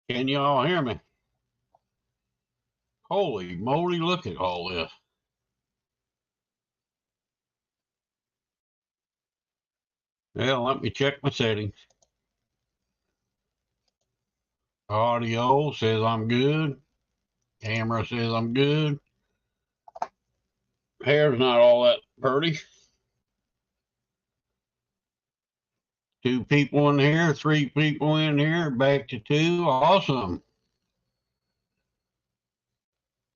Can you all hear me? Holy moly, look at all this. Well, let me check my settings. Audio says I'm good. Camera says I'm good. Hair's not all that pretty. 2 people in here, 3 people in here, back to 2. Awesome.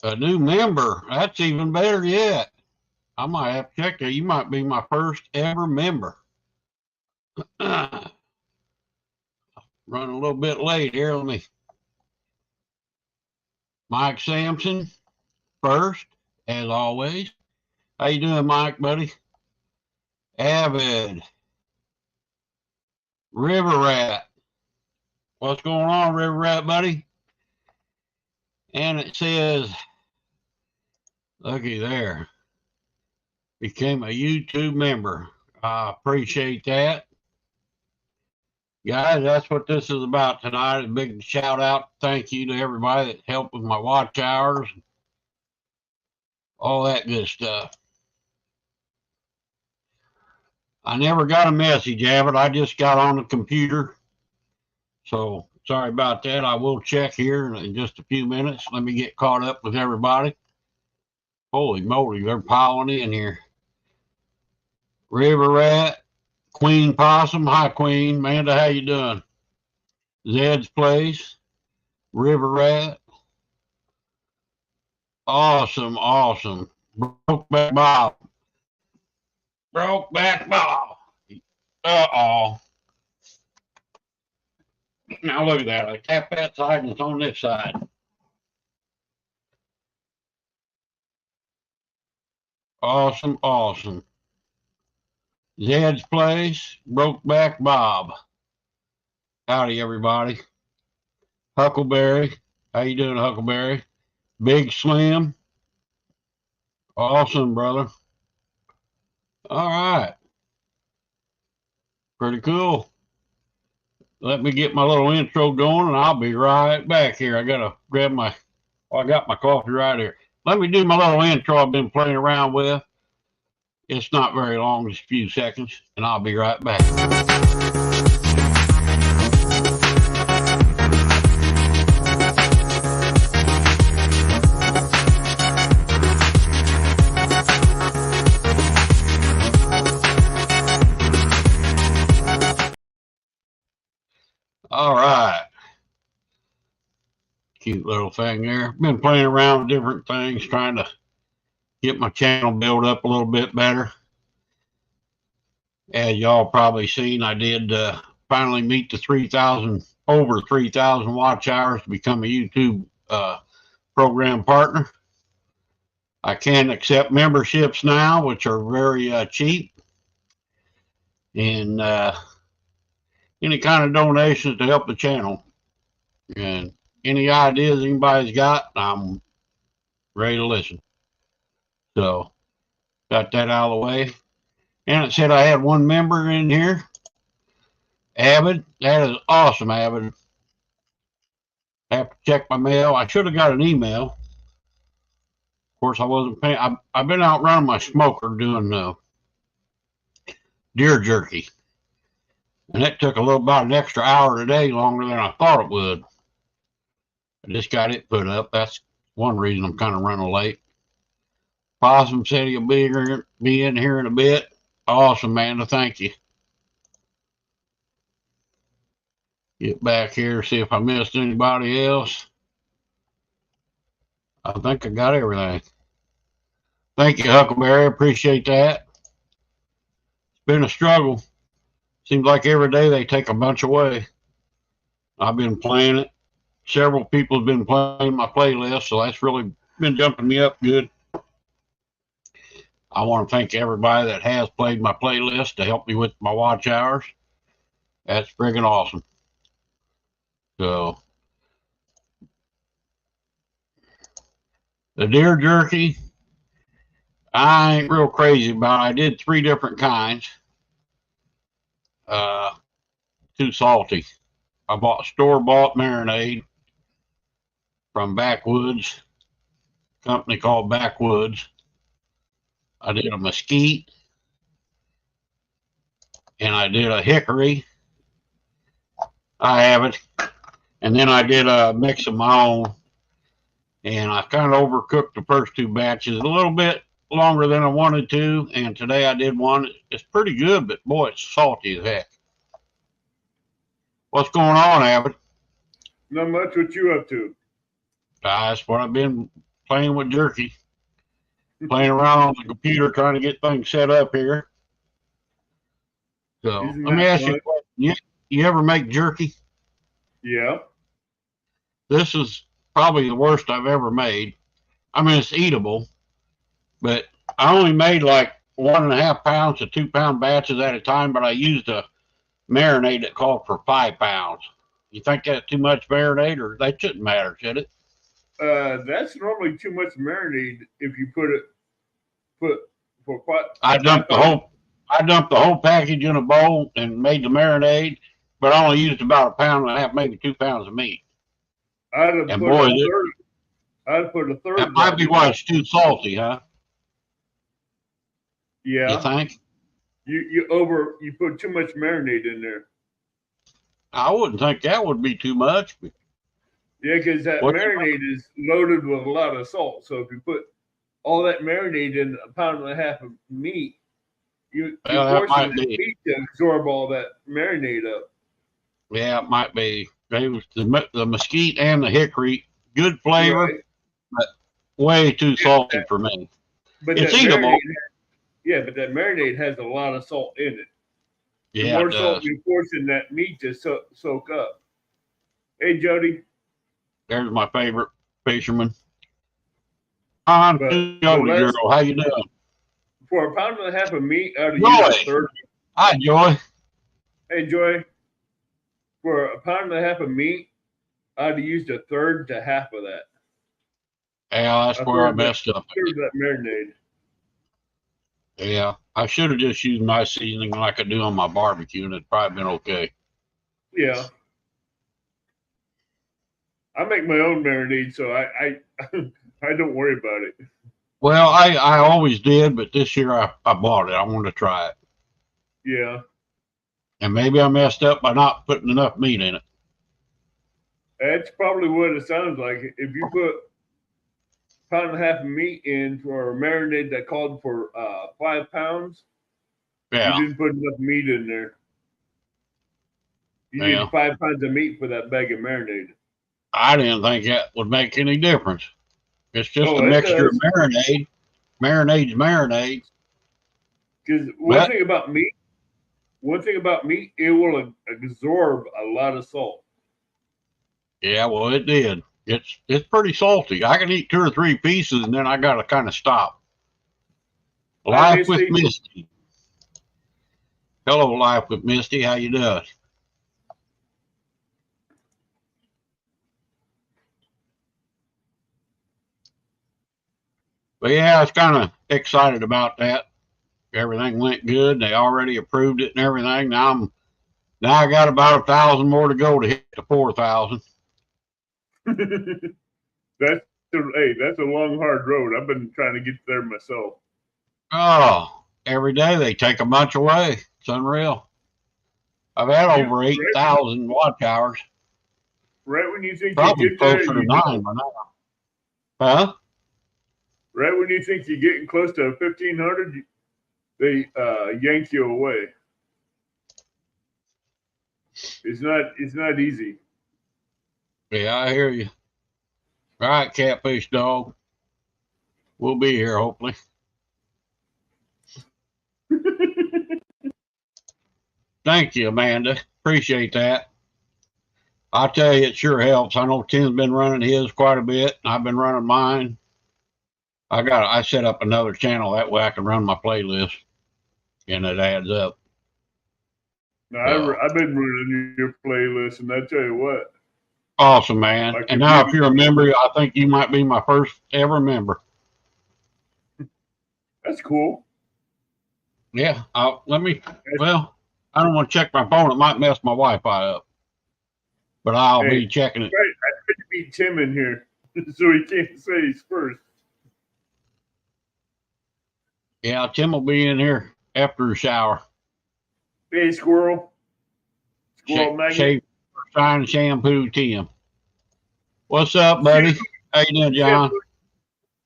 A new member. That's even better yet. I might have to check that. You might be my first ever member. Run a little bit late here. Let me. Mike Sampson, first, as always. How you doing, Mike, buddy? Avid. River Rat. What's going on, River Rat, buddy? And it says, looky there, became a YouTube member. I appreciate that. Guys, that's what this is about tonight. A big shout out, thank you to everybody that helped with my watch hours, all that good stuff. I never got a message, Abbott. I just got on the computer. So sorry about that. I will check here in just a few minutes. Let me get caught up with everybody. Holy moly, they're piling in here. River Rat, Queen Possum. Hi, Queen. Amanda, how you doing? Zed's Place, River Rat. Awesome, awesome. Brokeback Bob. Brokeback Bob. Uh-oh. Now look at that. I tap that side and it's on this side. Awesome, awesome. Zed's Place, Brokeback Bob. Howdy, everybody. Huckleberry. How you doing, Huckleberry? Big Slim. Awesome, brother. All right. Pretty cool. Let me get my little intro going and I'll be right back here. I got to grab my, I got my coffee right here. Let me do my little intro I've been playing around with. It's not very long, just a few seconds, and I'll be right back. All right. Cute little thing there. Been playing around with different things, trying to get my channel built up a little bit better. As y'all probably seen, I did finally meet the 3,000, over 3,000 watch hours to become a YouTube program partner. I can accept memberships now, which are very cheap. And any kind of donations to help the channel. And any ideas anybody's got, I'm ready to listen. So, got that out of the way. And it said I had 1 member in here. Avid. That is awesome, Avid. I have to check my mail. I should have got an email. Of course, I wasn't paying. I've been out running my smoker doing deer jerky. And it took about an extra hour today, longer than I thought it would. I just got it put up. That's one reason I'm kind of running late. Possum said he'll be in here in a bit. Awesome, Amanda. Thank you. Get back here, see if I missed anybody else. I think I got everything. Thank you, Huckleberry. Appreciate that. It's been a struggle. Seems like every day they take a bunch away. I've been playing it. Several people have been playing my playlist, so that's really been jumping me up good. I want to thank everybody that has played my playlist to help me with my watch hours. That's friggin' awesome. So, the deer jerky, I ain't real crazy about it. I did 3 different kinds. Too salty. I bought store-bought marinade, from Backwoods, company called Backwoods. I did a mesquite, and I did a hickory. I have it. And then I did a mix of my own, and I kind of overcooked the first two batches a little bit longer than I wanted to. And today I did one. It's pretty good, but boy, it's salty as heck. What's going on, Abbott? Not much. What you up to? That's what I've been playing with jerky, playing around on the computer, trying to get things set up here. So Isn't let me that ask you a fun? question. You ever make jerky? Yeah. This is probably the worst I've ever made. I mean, it's eatable, but I only made like 1.5 pounds to 2 pound batches at a time, but I used a marinade that called for 5 pounds. You think that's too much marinade, or that shouldn't matter, should it? That's normally too much marinade if you put for quite. I dumped the whole package in a bowl and made the marinade, but I only used about 1.5 pounds, maybe 2 pounds of meat. I'd have And put boy, a third. I'd put a third. that might be why it's too salty, huh? Yeah. You think? You put too much marinade in there. I wouldn't think that would be too much. But Yeah, because that marinade is loaded with a lot of salt. So if you put all that marinade in 1.5 pounds of meat, you're forcing the meat to absorb all that marinade up. Yeah, it might be. The mesquite and the hickory, good flavor, right, but way too salty for me. But it's eatable. Yeah, but that marinade has a lot of salt in it. Yeah, the more salt you're forcing that meat to soak up. Hey, Jody. There's my favorite fisherman. Jody girl, how you doing? For 1.5 pounds of meat, I'd use a third. Hi, Joy. Hey, Joy. For 1.5 pounds of meat, I'd have used a third to half of that. Yeah, that's where I messed up. Third of that marinade. Yeah, I should have just used my seasoning like I do on my barbecue, and it'd probably been okay. Yeah. I make my own marinade, so I don't worry about it. Well, I always did, but this year I bought it. I wanted to try it. Yeah. And maybe I messed up by not putting enough meat in it. That's probably what it sounds like. If you put 1.5 pounds of meat in for a marinade that called for 5 pounds, yeah, you didn't put enough meat in there. You need 5 pounds of meat for that bag of marinade. I didn't think that would make any difference. It's just a mixture of marinade. Marinade's marinade. Because one thing about meat, it will absorb a lot of salt. Yeah, well, it did. It's pretty salty. I can eat 2 or 3 pieces, and then I got to kind of stop. Life with Misty. Hello, Life with Misty. How you doing? But yeah, I was kind of excited about that. Everything went good. They already approved it and everything. Now I got about 1,000 more to go to hit the 4,000. That's a long, hard road. I've been trying to get there myself. Oh, every day they take a bunch away. It's unreal. I've had over 8,000 watch hours. Right when you think probably you get closer there, to 9 by now. Huh? Right when you think you're getting close to 1,500, they yank you away. It's not easy. Yeah, I hear you. All right, Catfish Dog. We'll be here, hopefully. Thank you, Amanda. Appreciate that. I'll tell you, it sure helps. I know Tim's been running his quite a bit. I've been running mine. I set up another channel. That way I can run my playlist, and it adds up. No, I've been running your playlist, and I tell you what. Awesome, man. Like and now if you're a member, I think you might be my first ever member. That's cool. Yeah. Well, I don't want to check my phone. It might mess my Wi-Fi up. But I'll be checking it. I could beat Tim in here. so he can't say he's first. Yeah, Tim will be in here after the shower. Hey, Squirrel. Squirrel Magnet. Shine shampoo, Tim. What's up, buddy? How you doing, John?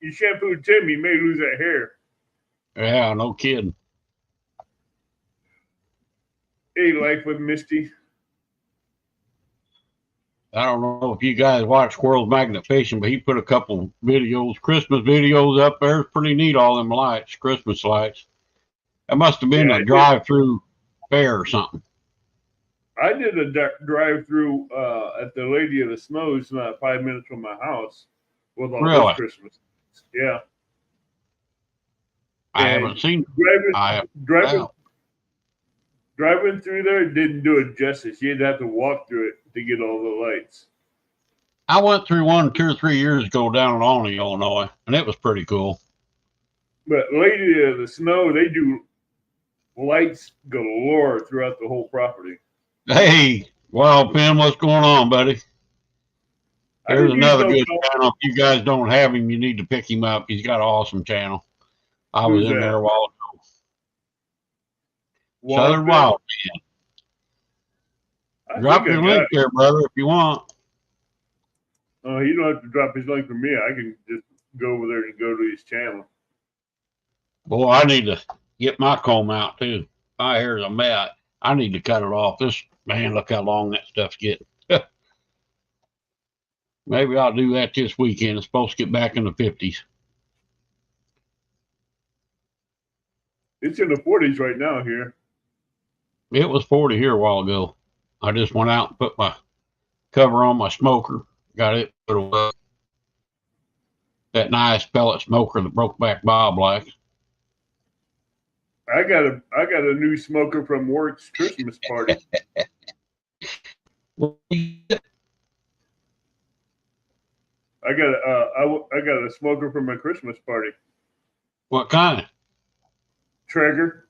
You shampooed Tim, you may lose that hair. Yeah, no kidding. Hey, Life with Misty. I don't know if you guys watch Squirrel's Magnet Fishing, but he put a couple videos, Christmas videos up there. It's pretty neat, all them lights, Christmas lights. That must have been a drive-through fair or something. I did a drive-through at the Lady of the Snows, not 5 minutes from my house, with all those Christmas. Yeah. I haven't seen driving through there didn't do it justice. You'd have to walk through it to get all the lights. I went through one 2 or 3 years ago down in Olney, Illinois, and it was pretty cool. But Lady of the Snow, they do lights galore throughout the whole property. Hey, Wild Pin, what's going on, buddy? There's another good channel. If you guys don't have him, you need to pick him up. He's got an awesome channel. I was in there a while ago. Southern Wild Pin. Drop your link there, brother, if you want. Oh, you don't have to drop his link for me. I can just go over there and go to his channel. Boy, I need to get my comb out too. My hair's a mess. I need to cut it off. This man, look how long that stuff's getting. Maybe I'll do that this weekend. It's supposed to get back in the 50s. It's in the 40s right now here. It was 40 here a while ago. I just went out and put my cover on my smoker. Got it put away. That nice pellet smoker that Brokeback Bob likes. I got a new smoker from work's Christmas party. I got a smoker from my Christmas party. What kind? Traeger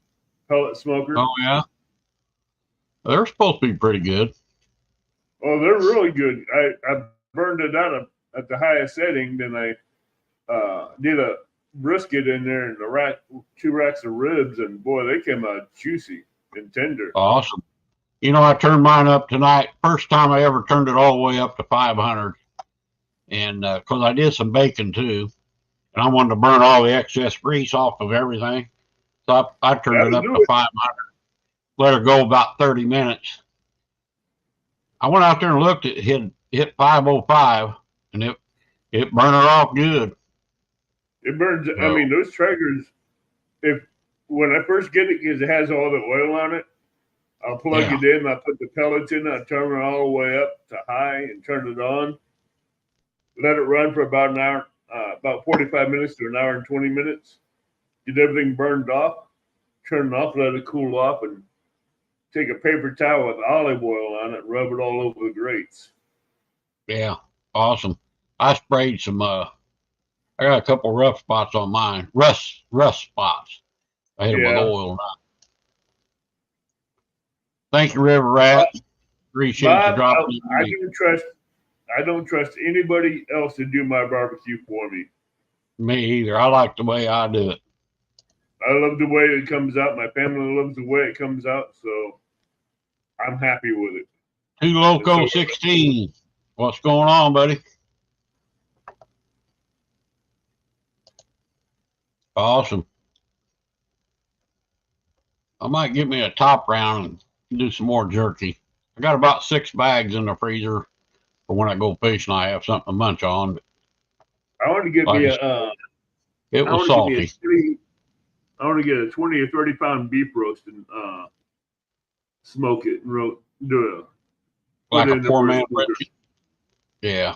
pellet smoker. Oh yeah, they're supposed to be pretty good. Oh, they're really good. I burned it out at the highest setting. Then I did a brisket in there and 2 racks of ribs, and boy, they came out juicy and tender. Awesome. You know, I turned mine up tonight. First time I ever turned it all the way up to 500. And because I did some bacon too, and I wanted to burn all the excess grease off of everything. So I turned it up to 500. Let her go about 30 minutes. I went out there and looked at it, hit 505, and it burned her off good. It burns. I mean, those Traegers, when I first get it, because it has all the oil on it, I'll plug it in, I'll put the pellets in, I'll turn it all the way up to high and turn it on. Let it run for about an hour, about 45 minutes to an hour and 20 minutes. Get everything burned off, turn it off, let it cool off, and take a paper towel with olive oil on it, rub it all over the grates. Yeah, awesome. I sprayed some, I got a couple rough spots on mine, rust spots. I hit them with oil now. Thank you, River Rat. Appreciate you dropping I don't trust anybody else to do my barbecue for me. Me either. I like the way I do it. I love the way it comes out. My family loves the way it comes out, so I'm happy with it. 2 Loco 16. What's going on, buddy? Awesome. I might get me a top round and do some more jerky. I got about 6 bags in the freezer for when I go fishing. I have something to munch on. I want to get me it was salty. I want to get a 20 or 30 pound beef roast and smoke it and do it. Like a 4-man brisket. Yeah.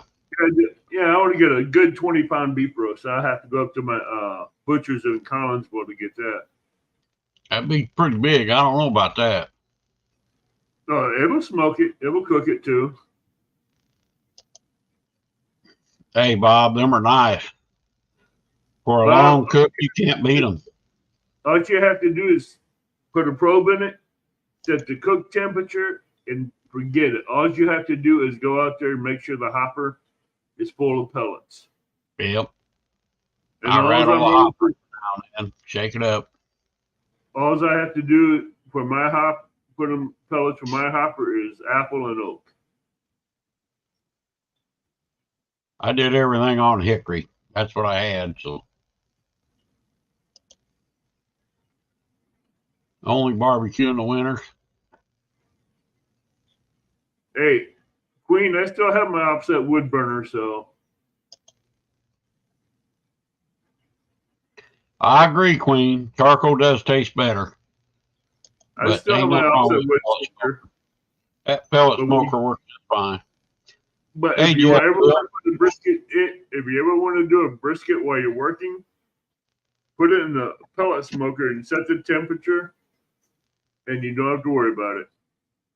Yeah, I want to get a good 20 pound beef roast. I have to go up to my butchers in Collinsville to get that. That'd be pretty big. I don't know about that. No, it will smoke it. It will cook it too. Hey, Bob, them are nice. For a long cook, you can't beat them. All you have to do is put a probe in it, set the cook temperature, and forget it. All you have to do is go out there and make sure the hopper is full of pellets. Yep. And I rattle the hopper down and shake it up. All I have to do for my put them pellets for my hopper is apple and oak. I did everything on hickory. That's what I had. So only barbecue in the winter. Hey, Queen, I still have my offset wood burner, so. I agree, Queen. Charcoal does taste better. I still have my offset wood smoker. That pellet smoker works just fine. But if you ever want to brisket if you ever want to do a brisket while you're working, put it in the pellet smoker and set the temperature, and you don't have to worry about it.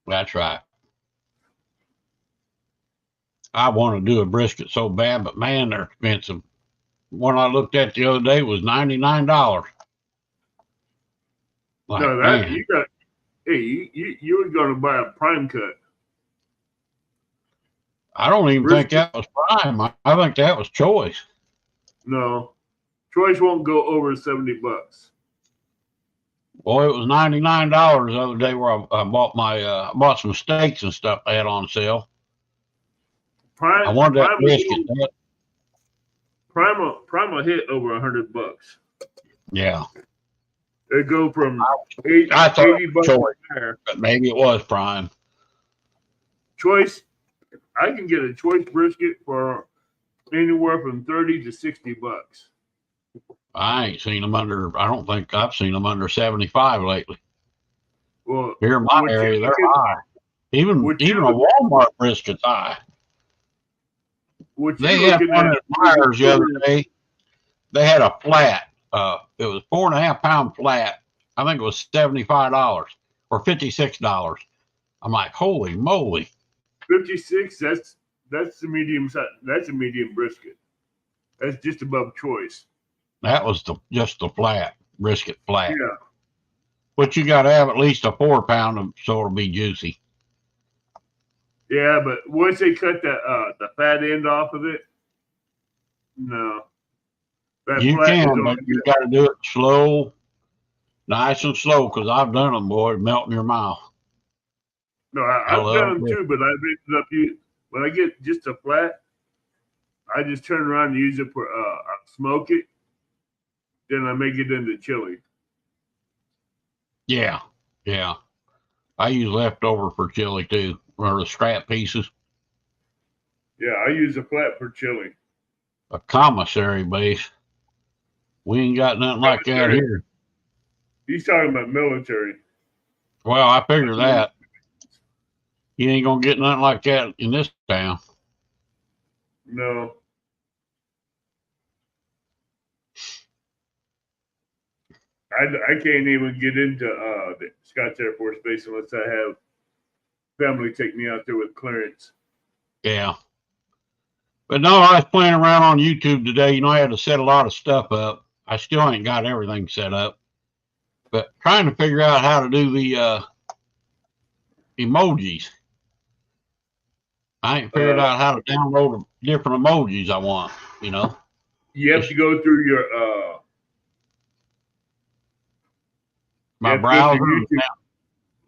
That's right. I want to do a brisket so bad, but man, they're expensive. One I looked at the other day was $99. Like, no, that man. You got. Hey, you were going to buy a prime cut. I don't even think that was prime. I think that was choice. No, choice won't go over $70. Well, it was $99 the other day where I bought my bought some steaks and stuff they had on sale. Prime, I wanted that brisket. Prime will hit over $100. Yeah. They go from $80 choice, but maybe it was prime. Choice, I can get a choice brisket for anywhere from $30 to $60. I ain't seen them under. I don't think I've seen them under 75 lately. Well, here in my area, they're high. Even a Walmart brisket's high. They had one at Myers the other day. They had a flat. It was 4.5 pound flat. I think it was $75 or $56. I'm like, holy moly! 56. That's the medium size. That's a medium brisket. That's just above choice. That was just the flat brisket flat. Yeah. But you got to have at least a 4 pound so it'll be juicy. Yeah, but once they cut the fat end off of it, no. You can, but you got to do it slow, nice and slow, because I've done them, boy, melt in your mouth. No, I've done them too, but I've ended up when I get just a flat, I just turn around and use it for I smoke it, then I make it into chili. Yeah, yeah. I use leftover for chili too, or the scrap pieces. Yeah, I use a flat for chili. A commissary base. We ain't got nothing like that here. He's talking about military. Well, I figure that. You ain't gonna get nothing like that in this town. No. I can't even get into the Scotts Air Force Base unless I have family take me out there with clearance. Yeah. But no, I was playing around on YouTube today. You know, I had to set a lot of stuff up. I still ain't got everything set up. But trying to figure out how to do the emojis. I ain't figured out how to download the different emojis I want, you know. You have to go through your my browser,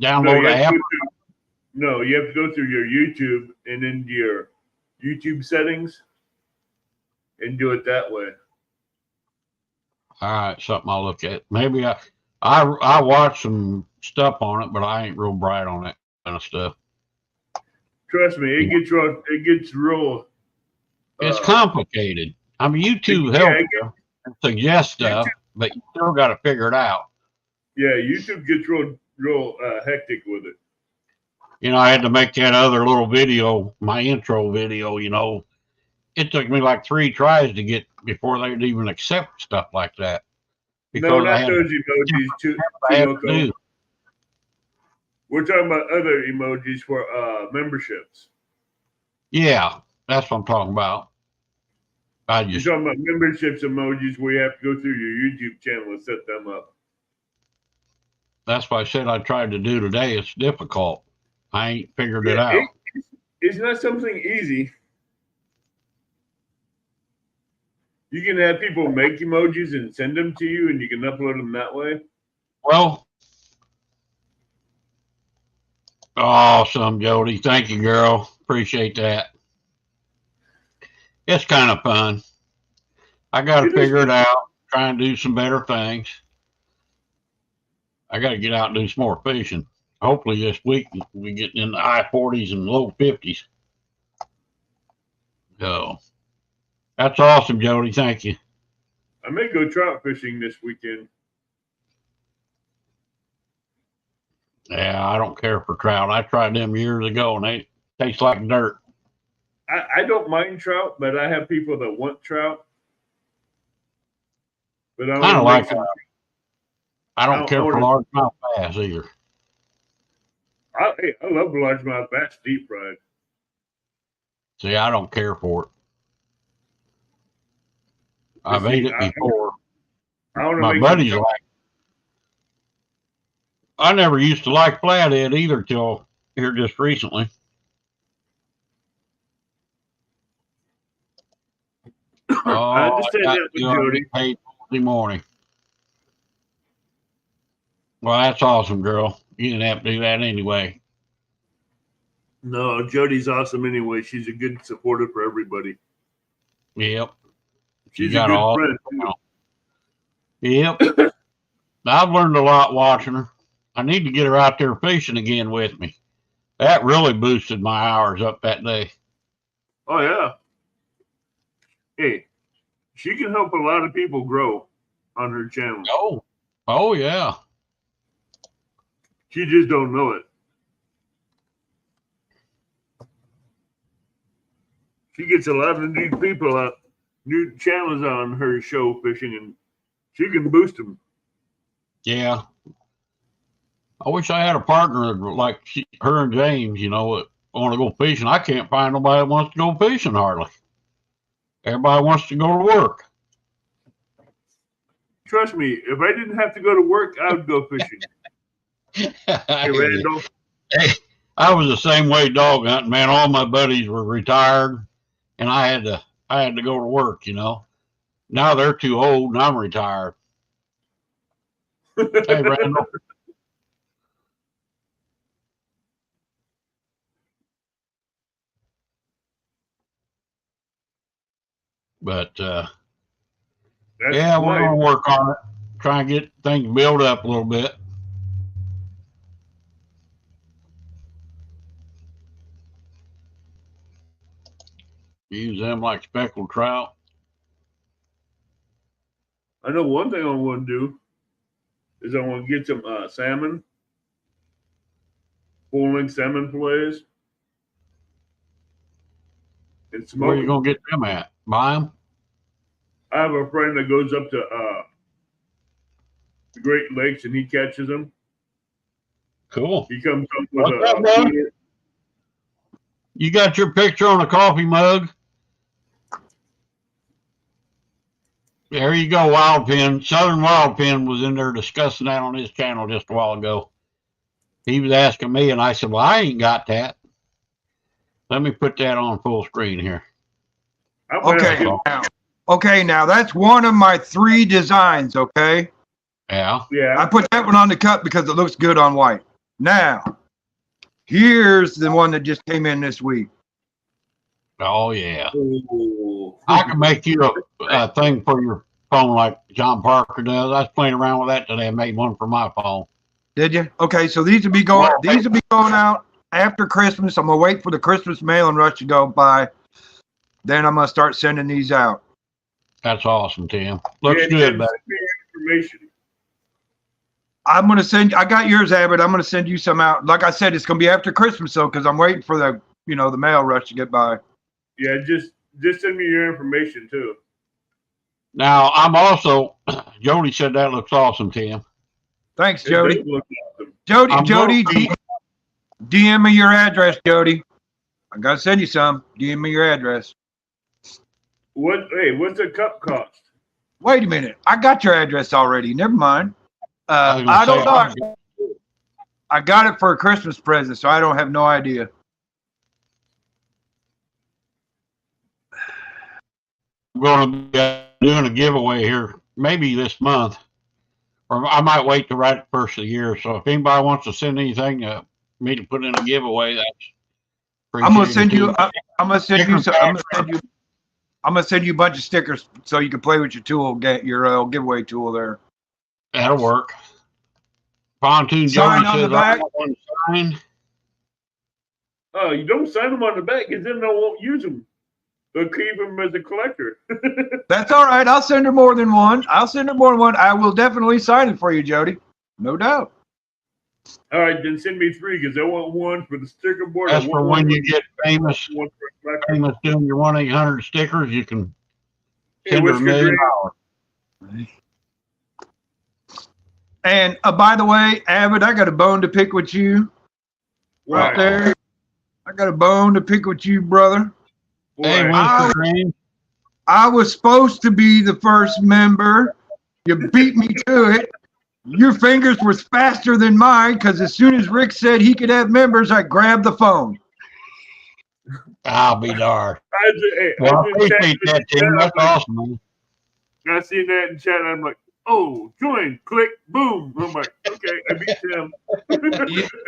download the app. No, you have to go through your YouTube and into your YouTube settings and do it that way. All right, something I'll look at. Maybe I watch some stuff on it, but I ain't real bright on that kind of stuff. Trust me, it gets real. It's complicated. I mean, YouTube helps you and suggest stuff, but you still got to figure it out. Yeah, YouTube gets real hectic with it. You know, I had to make that other little video, my intro video, you know. It took me like 3 tries to get before they'd even accept stuff like that. No, not those emojis. We're talking about other emojis for memberships. Yeah, that's what I'm talking about. You're talking about memberships emojis where you have to go through your YouTube channel and set them up. That's why I said I tried to do today. It's difficult. I ain't figured it out. It's not something easy. You can have people make emojis and send them to you, and you can upload them that way. Well, awesome, Jody. Thank you, girl. Appreciate that. It's kind of fun. I got to figure it out. Try and do some better things. I got to get out and do some more fishing. Hopefully this week we get in the high 40s and low 50s. So that's awesome, Jody. Thank you. I may go trout fishing this weekend. Yeah, I don't care for trout. I tried them years ago and they taste like dirt. I don't mind trout, but I have people that want trout. But I kind of like I don't care for largemouth bass either. I love largemouth bass deep fried. See, I don't care for it. I've ate it before. My buddies like. I never used to like flathead either till here just recently. I understand that, Jody. Paid Monday morning. Well, that's awesome, girl. You didn't have to do that anyway. No, Jody's awesome anyway. She's a good supporter for everybody. Yep. She's a good friend. Yep. I've learned a lot watching her. I need to get her out there fishing again with me. That really boosted my hours up that day. Oh, yeah. Hey, she can help a lot of people grow on her channel. Oh, yeah. She just don't know it. She gets a lot of new people out, new channels on her show fishing, and she can boost them. Yeah. I wish I had a partner like her and James, you know, that want to go fishing. I can't find nobody that wants to go fishing hardly. Everybody wants to go to work. Trust me, if I didn't have to go to work, I would go fishing. Hey, Randall. Hey, I was the same way dog hunting, man. All my buddies were retired, and I had to go to work, you know. Now they're too old, and I'm retired. Hey, Randall. But yeah, we're gonna work on it. Try and get things built up a little bit. Use them like speckled trout. I know one thing I want to do is I want to get some salmon, full-length salmon fillets, and smoke. Where are you gonna get them at? Buy them? I have a friend that goes up to the Great Lakes and he catches them. Cool. He comes up with a. You got your picture on a coffee mug? There you go, Wild Pen. Southern Wild Pen was in there discussing that on his channel just a while ago. He was asking me, and I said, well, I ain't got that. Let me put that on full screen here. Okay, now that's one of my 3 designs, okay? Yeah. I put that one on the cut because it looks good on white. Now, here's the one that just came in this week. Oh, yeah. Ooh. I can make you a thing for your phone like John Parker does. I was playing around with that today. I made one for my phone. Did you? Okay, so these will be going out after Christmas. I'm gonna wait for the Christmas mailing rush to go by. Then I'm gonna start sending these out. That's awesome, Tim. Looks good, buddy. Information. I'm gonna send. I got yours, Abbott. I'm gonna send you some out. Like I said, it's gonna be after Christmas, though, because I'm waiting for the the mail rush to get by. Yeah, just send me your information too. Now I'm also. Jody said that looks awesome, Tim. Thanks, Jody. Jody, DM me your address, Jody. I gotta send you some. DM me your address. What's a cup cost? Wait a minute. I got your address already. Never mind. I don't know. I got it for a Christmas present, so I don't have no idea. going to be doing a giveaway here, maybe this month, or I might wait to right at the first of the year. So if anybody wants to send anything to me to put in a giveaway, that's I'm gonna send you. too. I'm gonna send you. I'm gonna send you a bunch of stickers so you can play with your tool. Get your giveaway tool there. That'll work. Pontoon Sign Johnny on says the I back. want one sign. Oh, you don't sign them on the back because then they won't use them. They'll keep them as a collector. That's all right. I'll send her more than one. I will definitely sign it for you, Jody. No doubt. All right, then send me 3 because I want one for the sticker board. That's for when you get famous. One for a collector. Famous doing your 1-800 stickers. You can Hey, send her what's $1 your million. dream? And by the way, Avid, I got a bone to pick with you Why? out there. I got a bone to pick with you, brother. Hey, Why? Mr. Green. I was supposed to be the first member. You beat me to it. Your fingers was faster than mine because as soon as Rick said he could have members, I grabbed the phone. I'll be darned. I Well, I appreciate that, Tim. That's awesome, man. I seen that in chat. And I'm like, oh, join, click, boom. I'm like, okay, I beat him.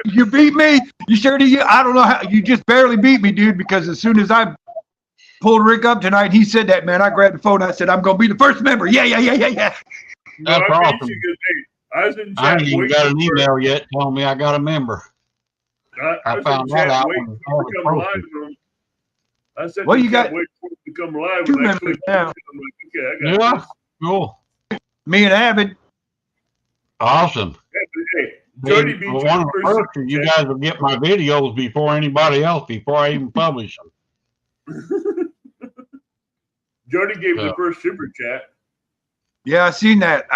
You beat me. You sure did. I don't know how. You just barely beat me, dude, because as soon as I pulled Rick up tonight, he said that, man. I grabbed the phone. I said, I'm going to be the first member. Yeah. That's No, I beat awesome. you 'cause, hey, I was in chat. I ain't even waiting got an for- email yet telling me I got a member. I I found that out when waiting I for was it to come live. posted. I said, Well, to you chat, got wait for it to come live. 2 and I members clicked now. it. I'm like, okay, I got Yeah, this. cool. Me and Avid. Awesome. Hey, Jody beat Well, you one of in the person, first, you chat. guys will get my videos before anybody else, before I even publish them. Jody gave Yeah. the first super chat. Yeah, I seen that.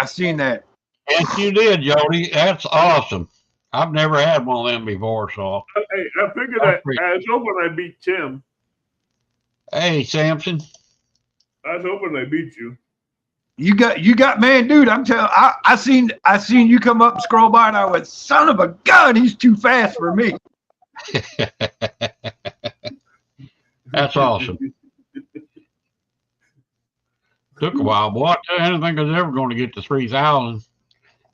Yes, you did, Jody. That's awesome. I've never had one of them before, so. Hey, I figured That's I was hoping I beat Tim. Hey, Samson. I was hoping I beat you. You got, man, dude. I'm telling. I seen you come up and scroll by, and I went, son of a gun, he's too fast for me. That's awesome. Took a while, boy. I didn't think I was ever going to get to 3,000.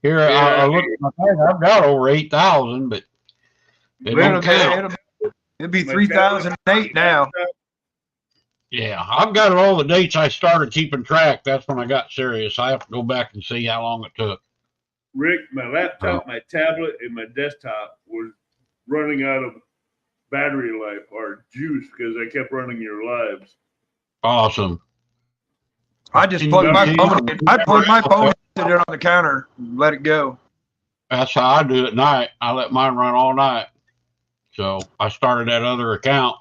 Here, I look at my thing. I've got over 8,000, but they don't count. It'll be 3,008 now. Yeah, I've got all the dates I started keeping track. That's when I got serious. I have to go back and see how long it took. Rick, my laptop, my tablet, and my desktop was running out of battery life or juice because I kept running your lives. Awesome. I just plugged my phone in. I plugged my phone in, sit it on the counter, and let it go. That's how I do it at night. I let mine run all night. So I started that other account.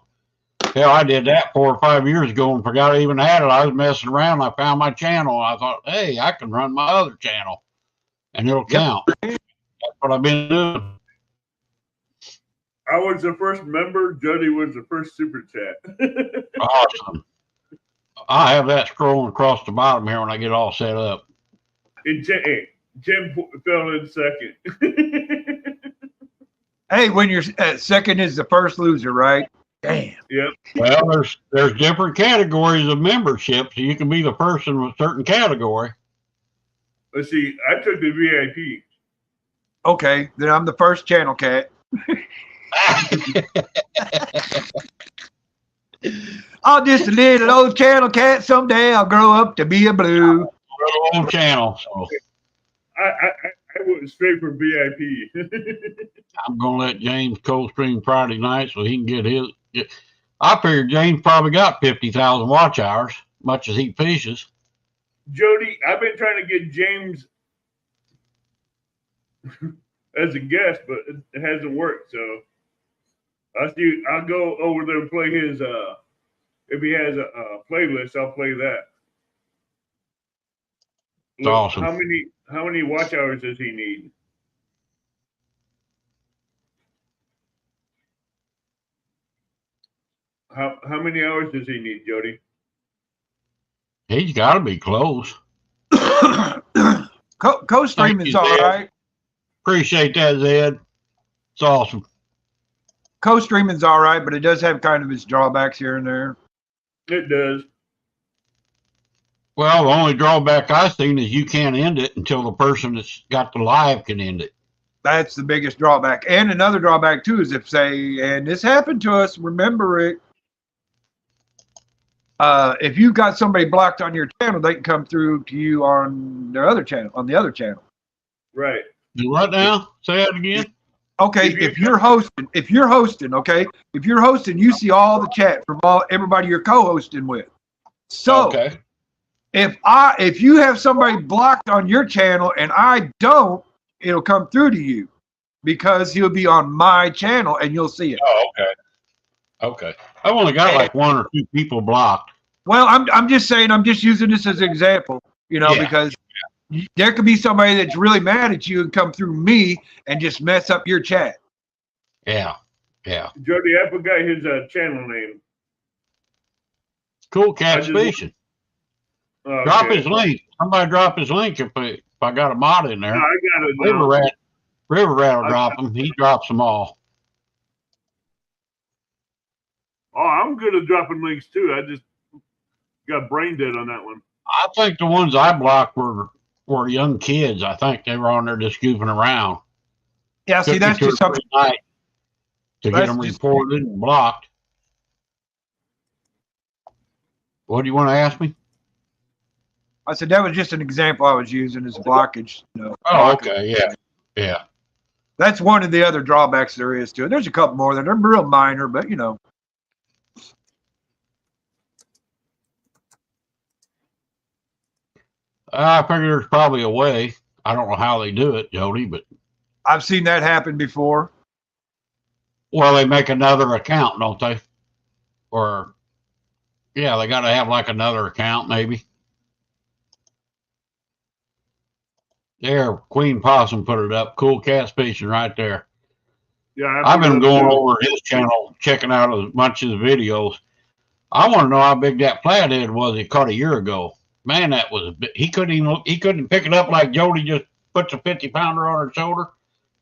Hell, I did that 4 or 5 years ago and forgot I even had it. I was messing around. I found my channel. I thought, hey, I can run my other channel and it'll count. That's what I've been doing. I was the first member. Jody was the first super chat. Awesome. I have that scrolling across the bottom here when I get all set up. And Jim fell in second. Hey, when you're second is the first loser, right? Damn. Yep. Well, there's different categories of membership, so you can be the person with a certain category. Let's see. I took the VIP. Okay, then I'm the first channel cat. I'm just a little old channel cat. Someday I'll grow up to be a blue. Little old channel, so I went straight for VIP. I'm gonna let James co-stream Friday night so he can get his. I figured James probably got 50,000 watch hours, much as he fishes. Jody, I've been trying to get James as a guest, but it hasn't worked. So I'll go over there and play his. If he has a playlist, I'll play that. It's awesome. How many watch hours does he need? How many hours does he need, Jody? He's got to be close. Co-streaming's all right. Appreciate that, Zed. It's awesome. Co-streaming's all right, but it does have kind of its drawbacks here and there. It does. Well, the only drawback I've seen is you can't end it until the person that's got the live can end it. That's the biggest drawback. And another drawback too is if say, and this happened to us, remember it. If you've got somebody blocked on your channel, they can come through to you on their other channel, on the other channel. Right. Do what now? Say that again. Okay, if you're hosting, okay, if you're hosting, you see all the chat from everybody you're co-hosting with. So Okay. if you have somebody blocked on your channel and I don't, it'll come through to you because he'll be on my channel and you'll see it. Oh, okay. Okay. I've only got like 1 or 2 people blocked. Well, I'm just saying, I'm just using this as an example, Yeah. because there could be somebody that's really mad at you and come through me and just mess up your chat. Yeah. Yeah. Jody, I forgot his channel name. Cool Cat Fishing. Okay. Drop his link. Somebody drop his link if I got a mod in there. No, I got it River now. Rat will drop them. He drops them all. Oh, I'm good at dropping links too. I just got brain dead on that one. I think the ones I blocked were young kids. I think they were on there just goofing around. Yeah, see, Took that's me just 2 or something. 3 nights to get That's them just- reported and blocked. What do you want to ask me? I said that was just an example I was using as blockage. Oh, blockage. okay. Yeah. Yeah. That's one of the other drawbacks there is to it. There's a couple more that are real minor, but I figure there's probably a way. I don't know how they do it, Jody, but I've seen that happen before. well, they make another account, don't they? Or yeah, they got to have like another account, maybe. There, Queen Possum put it up. Cool Cat Fishing right there. Yeah, I've been going over his channel, checking out a bunch of the videos. I want to know how big that flathead was he caught a year ago. Man, that was he couldn't pick it up like Jody just puts a 50-pounder on her shoulder.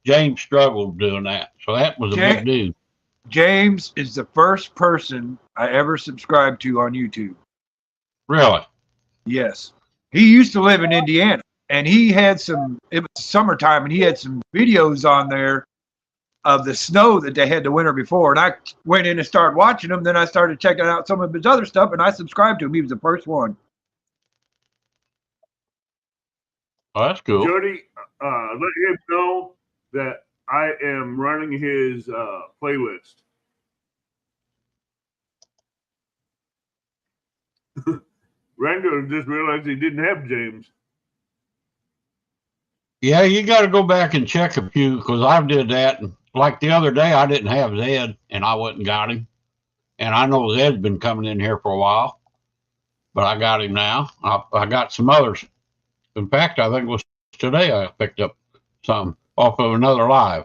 James struggled doing that, so that was a big dude. James is the first person I ever subscribed to on YouTube. Really? Yes, he used to live in Indiana, and he had some. It was summertime, and he had some videos on there of the snow that they had the winter before. And I went in and started watching them. Then I started checking out some of his other stuff, and I subscribed to him. He was the first one. Oh, that's cool. Jody, let him know that I am running his playlist. Randall just realized he didn't have James. Yeah, you got to go back and check a few because I did that. And like the other day, I didn't have Zed, and I went and got him. And I know Zed's been coming in here for a while, but I got him now. I got some others. In fact, I think it was today I picked up some off of another live.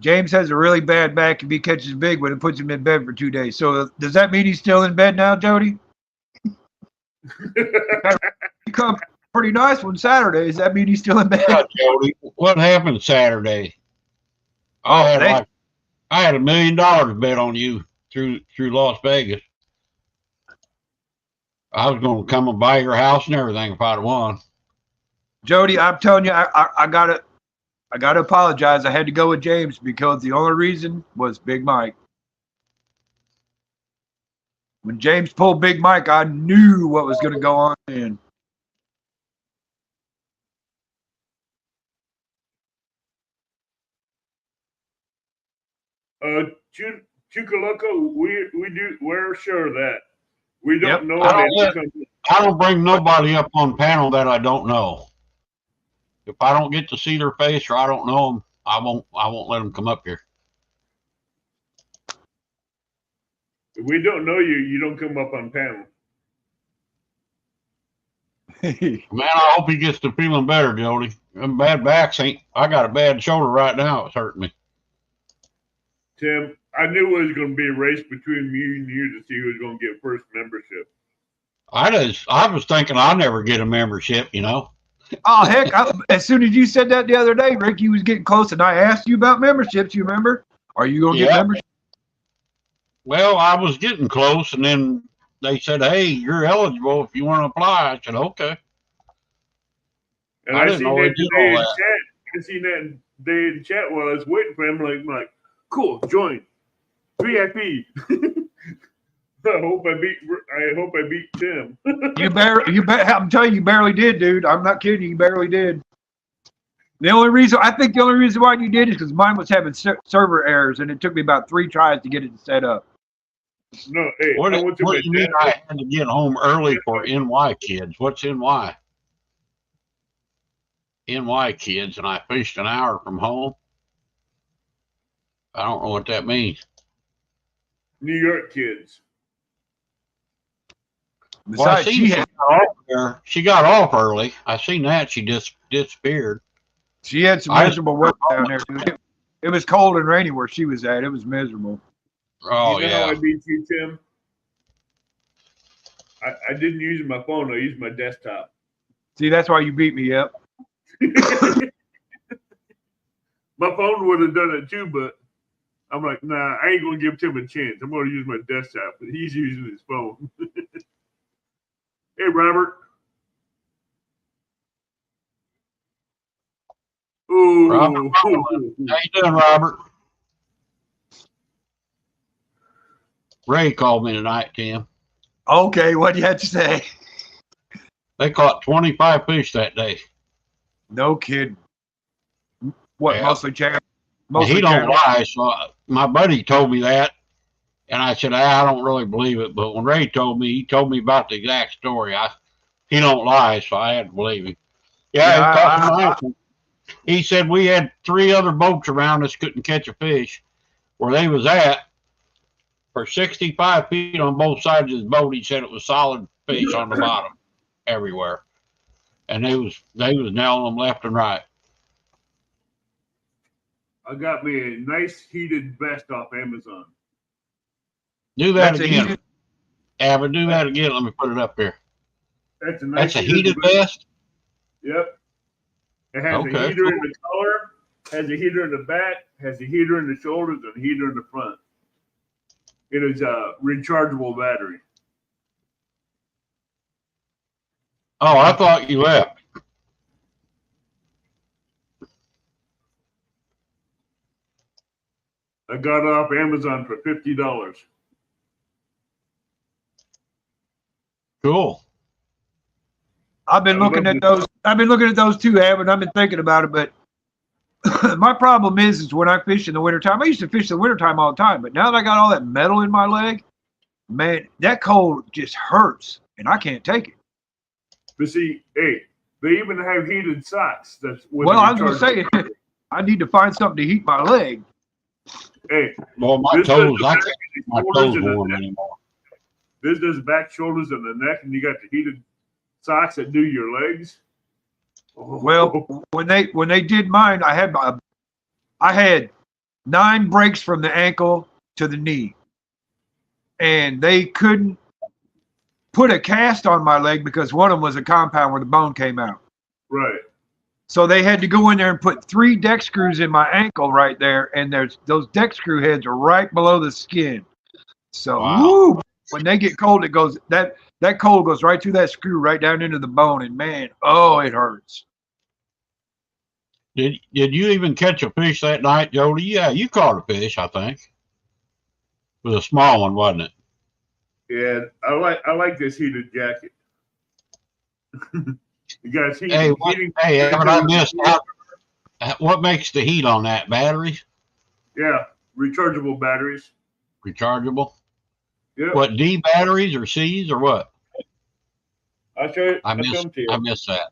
James has a really bad back if he catches big when it puts him in bed for 2 days. So does that mean he's still in bed now, Jody? He come pretty nice one Saturday. Does that mean he's still in bed? Yeah, Jody, what happened Saturday? I had $1 million bet on you through Las Vegas. I was going to come and buy your house and everything if I'd won. Jody, I'm telling you, I gotta apologize. I had to go with James because the only reason was Big Mike. When James pulled Big Mike, I knew what was going to go on then. Chukaloko, we're sure of that. We don't know. I don't bring nobody up on panel that I don't know. If I don't get to see their face or I don't know them, I won't let them come up here. If we don't know you, you don't come up on panel. Man, I hope he gets to feeling better, Jody. Them bad backs I got a bad shoulder right now. It's hurting me. Tim, I knew it was going to be a race between me and you to see who was going to get first membership. I was thinking I'd never get a membership, you know. Oh, heck, as soon as you said that the other day, Rick, you was getting close, and I asked you about memberships, you remember? Are you going to get membership? Well, I was getting close, and then they said, "Hey, you're eligible if you want to apply." I said, "Okay." And I didn't seen know they that did today all in that. chat. I seen that day in chat while I was waiting for him. I'm like, cool, join VIP. I hope I beat Tim. I'm telling you barely did, dude. I'm not kidding. You barely did. I think the only reason why you did is because mine was having server errors, and it took me about 3 tries to get it set up. No, hey, What do you mean I had to get home early for NY kids? What's NY? NY kids, and I fished an hour from home. I don't know what that means. New York kids. Besides, well, she got off early. I seen that. She just disappeared. She had some miserable work down there. It was cold and rainy where she was at. It was miserable. Oh, you know how I beat you, Tim? I didn't use my phone. I used my desktop. See, that's why you beat me up. My phone would have done it too, but I'm like, nah, I ain't going to give Tim a chance. I'm going to use my desktop. But he's using his phone. Hey, Robert. Ooh. Robert, how you doing, Robert? Ray called me tonight, Tim. Okay, what do you have to say? They caught 25 fish that day. No kidding. What, yeah. Mostly channel? He don't lie, so my buddy told me that, and I said, I don't really believe it. But when Ray told me, he told me about the exact story. He don't lie, so I had to believe him. He said we had 3 other boats around us couldn't catch a fish. Where they was at, for 65 feet on both sides of his boat, he said it was solid fish on the bottom everywhere. And they was nailing them left and right. I got me a nice heated vest off Amazon. Do that again. But do that again. Let me put it up here. That's a heated vest? Yep. It has a heater in the collar, has a heater in the back, has a heater in the shoulders, and a heater in the front. It is a rechargeable battery. Oh, I thought you left. I got it off Amazon for $50. Cool. I've been looking at those. I've been looking at those too, Evan. I've been thinking about it, but my problem is when I fish in the wintertime, I used to fish in the wintertime all the time, but now that I got all that metal in my leg, man, that cold just hurts, and I can't take it. But see, hey, they even have heated socks. Well, I was going to say, I need to find something to heat my leg. Hey, well, my toes, I can't keep my toes warm anymore. This does back, shoulders, and the neck, and you got the heated socks that do your legs. Oh. Well, when they did mine, I had 9 breaks from the ankle to the knee, and they couldn't put a cast on my leg because one of them was a compound where the bone came out. Right. So they had to go in there and put 3 deck screws in my ankle right there, and those deck screw heads are right below the skin. So woo, when they get cold, it goes that cold goes right through that screw right down into the bone, and man, oh, it hurts. Did you even catch a fish that night, Jody? Yeah, you caught a fish, I think. It was a small one, wasn't it? Yeah, I like this heated jacket. You guys heating. Hey, but I missed out. What makes the heat on that? Batteries? Yeah, rechargeable batteries. Rechargeable? Yeah. What, D batteries or C's or what? I'll show you. I missed that.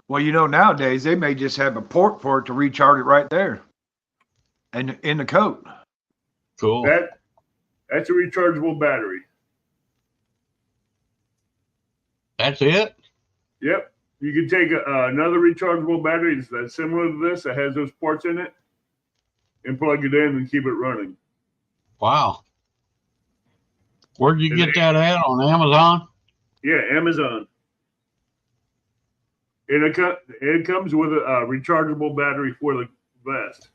Well, nowadays they may just have a port for it to recharge it right there, and in the coat. Cool. That's a rechargeable battery. That's it? Yep. You can take another rechargeable battery that's similar to this that has those ports in it and plug it in and keep it running. Wow. Where'd you get that at? On Amazon? Yeah, Amazon. And it comes with a rechargeable battery for the vest.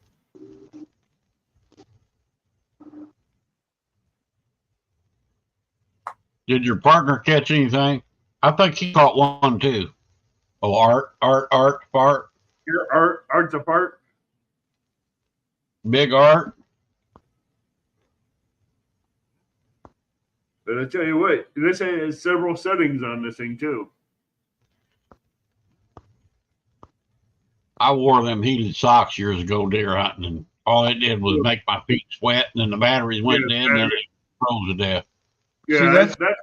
Did your partner catch anything? I think he caught one too. Oh, Art, Fart. Your Art's apart. Big Art. But I tell you what, this has several settings on this thing too. I wore them heated socks years ago deer hunting, and all it did was make my feet sweat, and then the batteries went dead, and then they froze to death. Yeah, see, that's what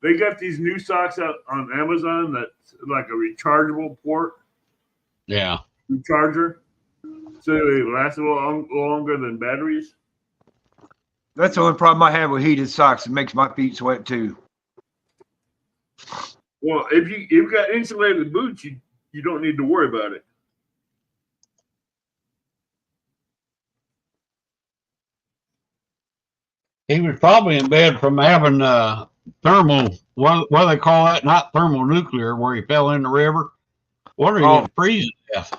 they got these new socks out on Amazon that's like a rechargeable port. Yeah. Recharger. So they last a little longer than batteries. That's the only problem I have with heated socks. It makes my feet sweat too. Well, if you've got insulated boots, you don't need to worry about it. He was probably in bed from having thermal, what do they call that? Not thermonuclear, where he fell in the river. What are you going to freeze to death?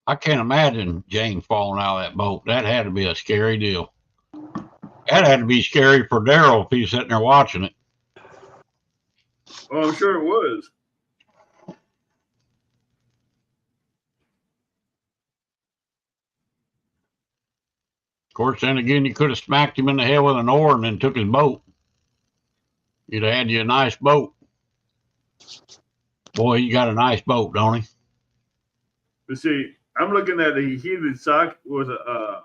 I can't imagine James falling out of that boat. That had to be a scary deal. That had to be scary for Daryl if he's sitting there watching it. Oh, I'm sure it was. Of course, then again, you could have smacked him in the head with an oar and then took his boat. You'd have had you a nice boat. Boy, you got a nice boat, don't he? You see, I'm looking at a heated sock with a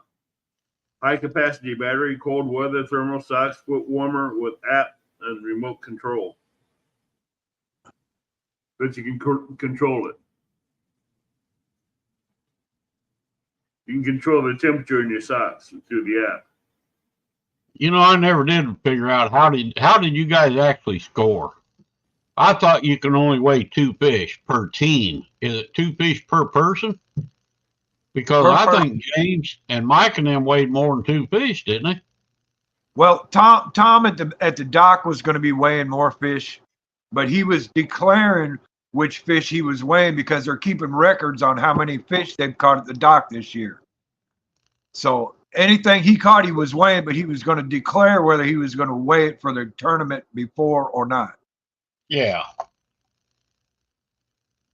high-capacity battery, cold weather thermal socks, foot warmer with app and remote control. That you can control it. You can control the temperature in your socks through the app. You know, I never did figure out how did you guys actually score? I thought you can only weigh 2 fish per team. Is it 2 fish per person? Because I think James and Mike and them weighed more than 2 fish, didn't they? Well, Tom at the dock was going to be weighing more fish, but he was declaring which fish he was weighing because they're keeping records on how many fish they've caught at the dock this year. So anything he caught, he was weighing, but he was going to declare whether he was going to weigh it for the tournament before or not. Yeah.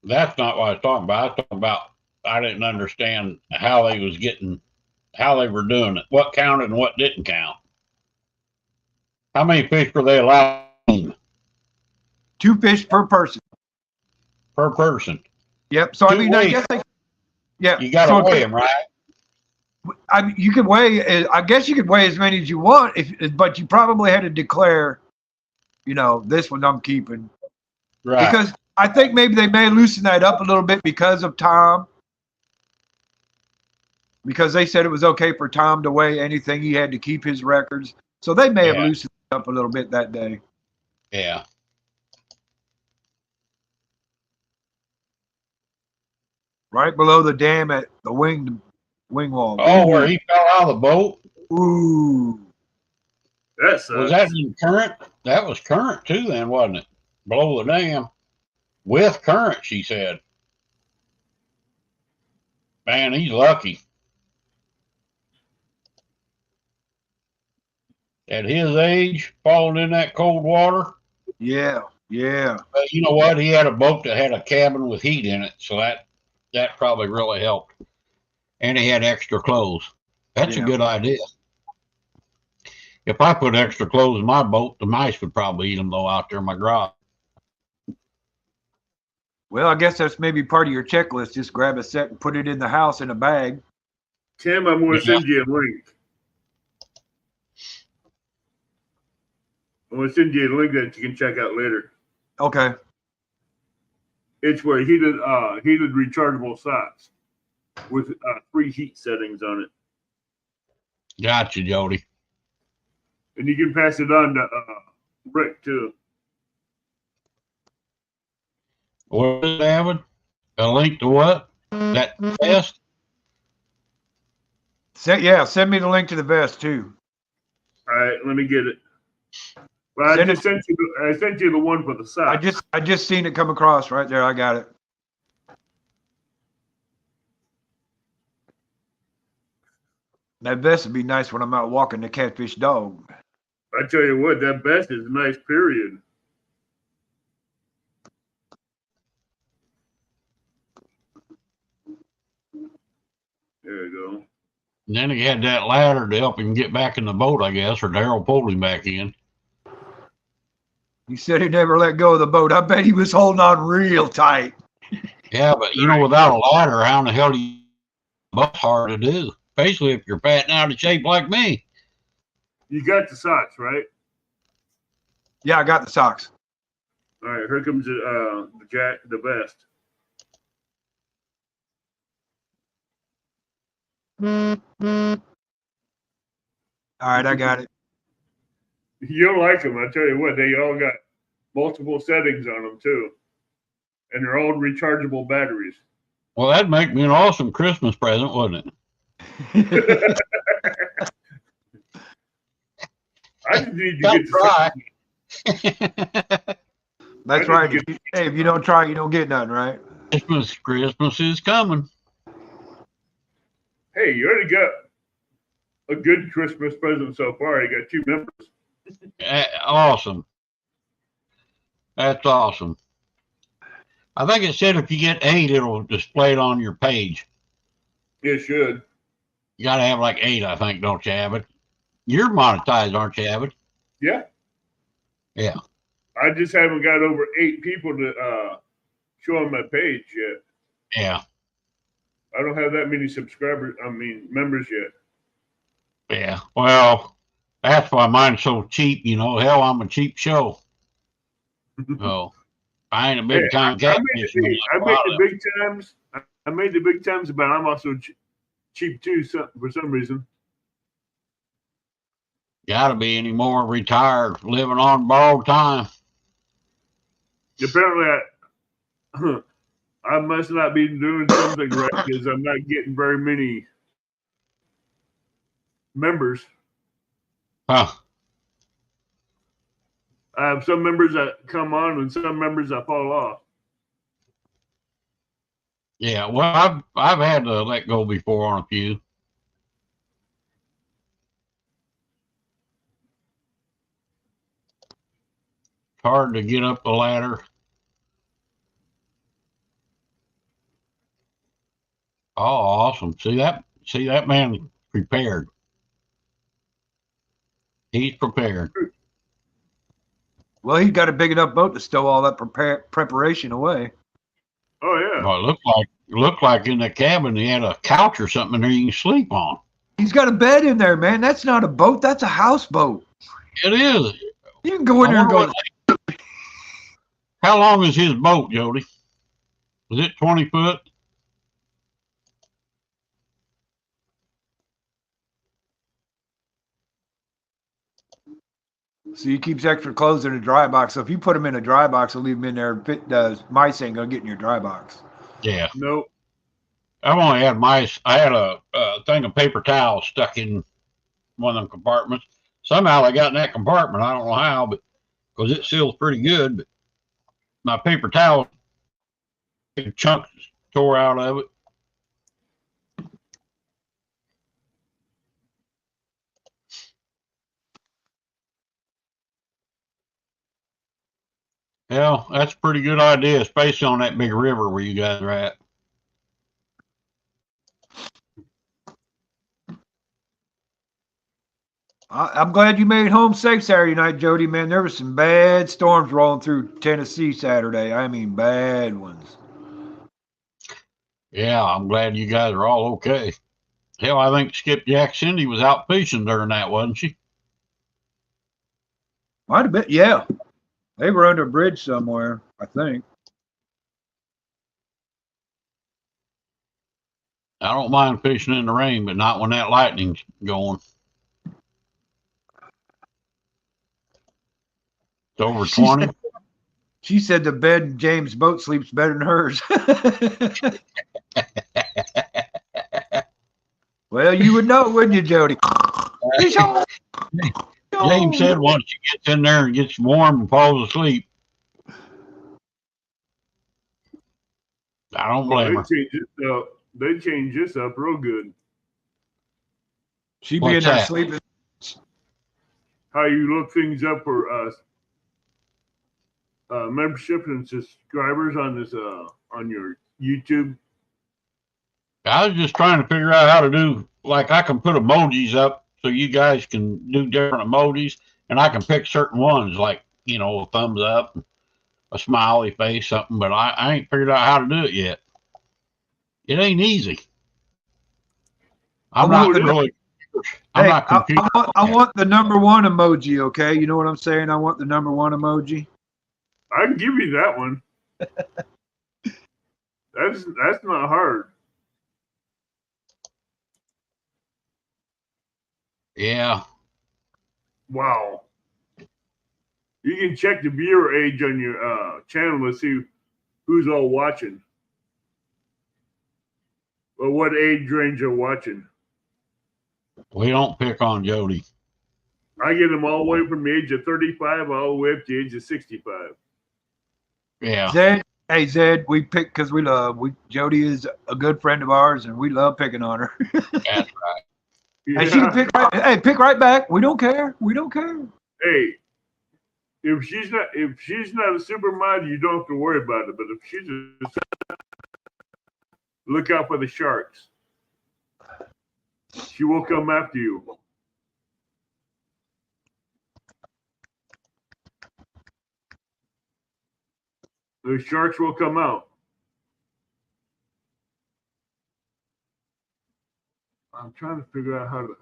That's not what I was talking about. I was talking about I didn't understand how they were doing it, what counted and what didn't count. How many fish were they allowed? 2 fish per person. Per person. Yep. So I mean, I guess you got to weigh them, right? I mean, you could weigh. I guess you could weigh as many as you want, but you probably had to declare, this one I'm keeping, right? Because I think maybe they may loosen that up a little bit because of Tom. Because they said it was okay for Tom to weigh anything, he had to keep his records. So they may have loosened it up a little bit that day. Yeah. Right below the dam at the wing wall. Oh, where he fell out of the boat? Ooh. Was that in current? That was current too then, wasn't it? Below the dam. With current, she said. Man, he's lucky. At his age, falling in that cold water. Yeah. But you know what? He had a boat that had a cabin with heat in it, so that probably really helped. And he had extra clothes. That's a good idea. If I put extra clothes in my boat, the mice would probably eat them though out there in my garage. Well, I guess that's maybe part of your checklist. Just grab a set and put it in the house in a bag. Tim, I'm going to send you a link. I'm going to send you a link that you can check out later. Okay. It's where heated rechargeable socks with 3 heat settings on it. Gotcha, Jody. And you can pass it on to Rick too. What is David? A link to what? That vest? Send me the link to the vest too. All right, let me get it. Well, I sent you the one for the socks. I just seen it come across right there. I got it. That vest would be nice when I'm out walking the catfish dog. I tell you what, that vest is nice, period. There you go. And then he had that ladder to help him get back in the boat, I guess, or Daryl pulled him back in. He said he never let go of the boat. I bet he was holding on real tight. Yeah, but you know, without a ladder, how in the hell do you? Boat's hard to do, especially if you're fat and out of shape like me. You got the socks, right? Yeah, I got the socks. All right, here comes the vest. All right, I got it. You'll like them. I tell you what, they all got multiple settings on them too, and they're all rechargeable batteries. Well, that'd make me an awesome Christmas present, wouldn't it? I just need to get try. That's right. Hey, if you don't try, you don't get nothing, right? Christmas is coming. Hey, you already got a good Christmas present so far. You got 2 members. Awesome. That's awesome. I think it said if you get 8, it'll display it on your page. It should. You got to have like 8, I think, don't you, Abbott? You're monetized, aren't you, Abbott? Yeah. Yeah. I just haven't got over 8 people to show on my page yet. Yeah. I don't have that many members yet. Yeah. Well, that's why mine's so cheap. You know, hell, I'm a cheap show. So I ain't a big time catfish. I made the big times, but I'm also cheap too for some reason. Gotta be anymore. Retired, living on borrowed time. Apparently, I must not be doing something right because I'm not getting very many members. Huh. I have some members that come on and some members that fall off. Yeah, well, I've had to let go before on a few. It's hard to get up the ladder. Oh, awesome. See that man prepared. He's prepared. Well, he's got a big enough boat to stow all that preparation away. Oh yeah. Well, it looked like in the cabin he had a couch or something in there you can sleep on. He's got a bed in there, man. That's not a boat. That's a houseboat. It is. You can go in there and go. How long is his boat, Jody? Is it 20 foot? So he keeps extra clothes in a dry box. So if you put them in a dry box and leave them in there, mice ain't gonna get in your dry box. Yeah. Nope. I've only had mice. I had a thing of paper towels stuck in one of them compartments. Somehow I got in that compartment. I don't know how, but because it seals pretty good. But my paper towel, chunks tore out of it. Yeah, that's a pretty good idea, especially on that big river where you guys are at. I'm glad you made it home safe Saturday night, Jody, man. There was some bad storms rolling through Tennessee Saturday. I mean, bad ones. Yeah, I'm glad you guys are all okay. Hell, I think Skipjack Cindy was out fishing during that, wasn't she? Might have been, yeah. They were under a bridge somewhere, I think. I don't mind fishing in the rain, but not when that lightning's going. It's over 20. She said the bed in James' boat sleeps better than hers. Well, you would know, wouldn't you, Jody? James said once she gets in there and gets warm and falls asleep. I don't blame her. They changed this up real good. She be in there sleeping. How you look things up for membership and subscribers on this on your YouTube? I was just trying to figure out how to do, like, I can put emojis up so you guys can do different emojis, and I can pick certain ones, like, you know, a thumbs up, a smiley face, something, but I ain't figured out how to do it yet. It ain't easy. I want the number one emoji, okay? You know what I'm saying? I want the number one emoji. I can give you that one. That's not hard. Yeah. Wow. You can check the viewer age on your channel to see who's all watching. Or what age range are watching. We don't pick on Jody. I get them all the way from the age of 35 all the way up to the age of 65. Yeah. Zed, we pick because Jody is a good friend of ours and we love picking on her. That's right. Yeah. Hey, she can pick right back. We don't care. We don't care. Hey, if she's not a super mod, you don't have to worry about it. But if she's look out for the sharks. She will come after you. The sharks will come out. I'm trying to figure out how to.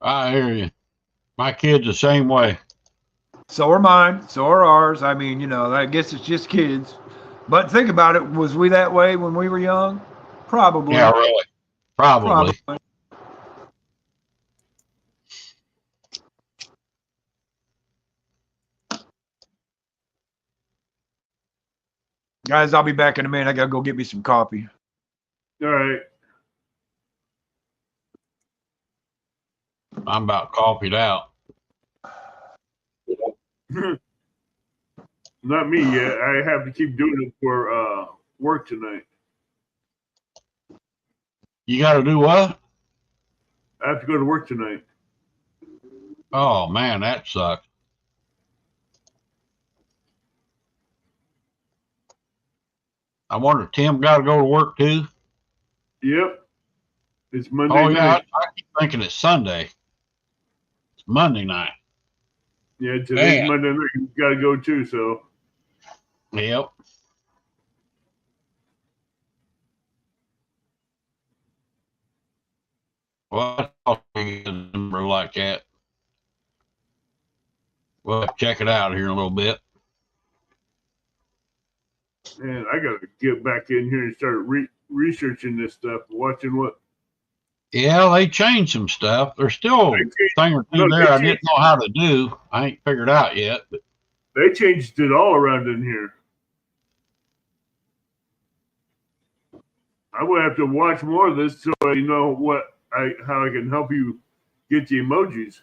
I hear you. My kid's the same way. So are mine. So are ours. I mean, you know, I guess it's just kids. But think about it. Was we that way when we were young? Probably. Yeah, really. Probably. Guys, I'll be back in a minute. I got to go get me some coffee. All right. I'm about coffeeed out. Not me yet. I have to keep doing it for work tonight. You got to do what? I have to go to work tonight. Oh, man, that sucks. I wonder if Tim got to go to work too? Yep. It's Monday night. Oh, yeah, I keep thinking it's Sunday. It's Monday night. Yeah, today's Monday night. You got to go too, so. Yep. Well, I'll take a number like that. We'll check it out here in a little bit. Man, I got to get back in here and start researching this stuff, watching what. Yeah, they changed some stuff. There's still a thing or two there I didn't know how to do. I ain't figured out yet. But they changed it all around in here. I would have to watch more of this so I know how I can help you get the emojis.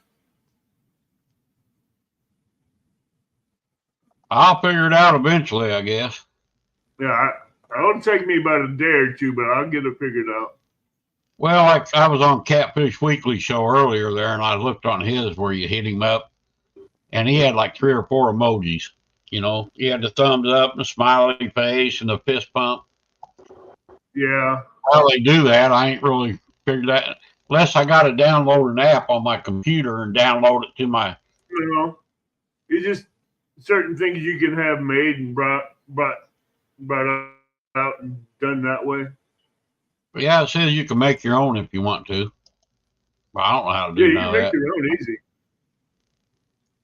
I'll figure it out eventually, I guess. Yeah, it'll take me about a day or two, but I'll get it figured out. Well, like I was on Catfish Weekly show earlier there, and I looked on his where you hit him up, and he had like 3 or 4 emojis. You know, he had the thumbs up and the smiley face and the fist pump. Yeah. How they do that, I ain't really figured that. Unless I got to download an app on my computer and download it to my. You know, it's just certain things you can have made and brought out and done that way. But yeah, it says you can make your own if you want to. But I don't know how to do you can make that. your own easy.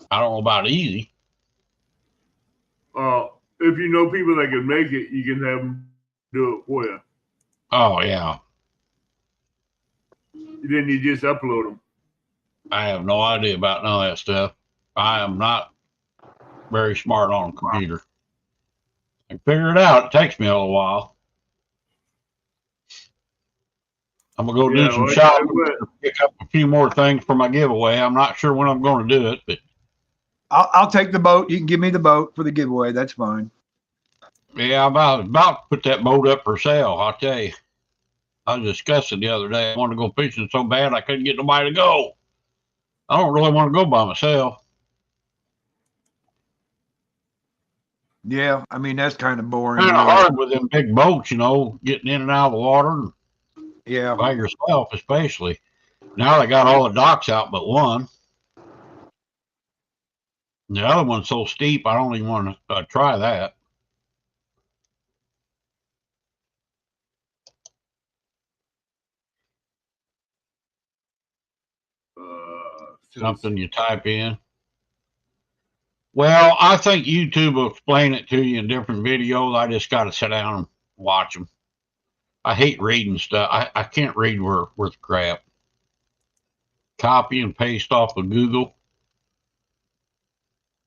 I don't know about easy. If you know people that can make it, you can have them do it for you. Oh, yeah. Then you just upload them. I have no idea about none of that stuff. I am not very smart on a computer. I can figure it out. It takes me a little while. I'm going to go do some shopping, pick up a few more things for my giveaway. I'm not sure when I'm going to do it, but I'll take the boat. You can give me the boat for the giveaway. That's fine. Yeah, I'm about to put that boat up for sale. I'll tell you. I was discussing the other day. I wanted to go fishing so bad I couldn't get nobody to go. I don't really want to go by myself. Yeah, I mean that's kind of boring. Kind of hard with them big boats, you know, getting in and out of the water. Yeah, by yourself, especially. Now they got all the docks out but one. The other one's so steep, I don't even want to try that. Something you type in. Well, I think YouTube will explain it to you in different videos. I just got to sit down and watch them. I hate reading stuff. I can't read worth crap. Copy and paste off of Google.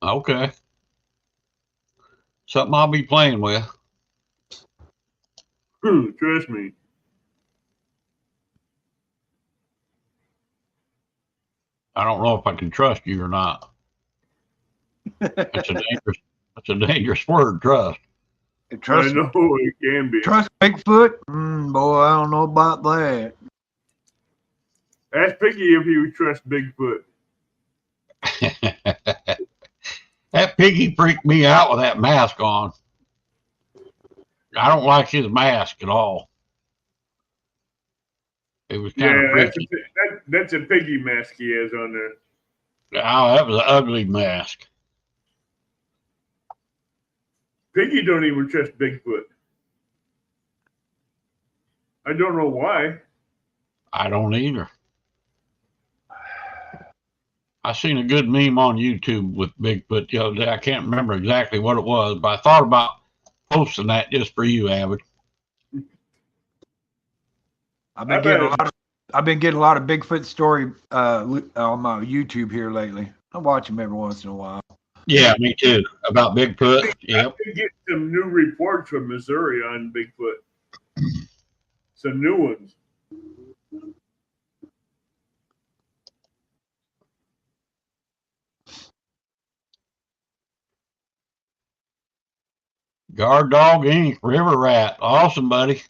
Okay. Something I'll be playing with. Trust me. I don't know if I can trust you or not. That's a dangerous word, trust. Trust I know it can be. Trust Bigfoot? Boy, I don't know about that. Ask Piggy if he would trust Bigfoot. That Piggy freaked me out with that mask on. I don't like his mask at all. It was kind of freaky. That's a Piggy mask he has on there. Oh, that was an ugly mask. Piggy don't even trust Bigfoot. I don't know why. I don't either. I seen a good meme on YouTube with Bigfoot the other day. I can't remember exactly what it was, but I thought about posting that just for you, Avid. I've been getting a lot of Bigfoot story on my YouTube here lately. I watch them every once in a while. Yeah, me too. About Bigfoot. Yep. I get some new reports from Missouri on Bigfoot. Some new ones. Guard Dog Inc. River Rat. Awesome, buddy.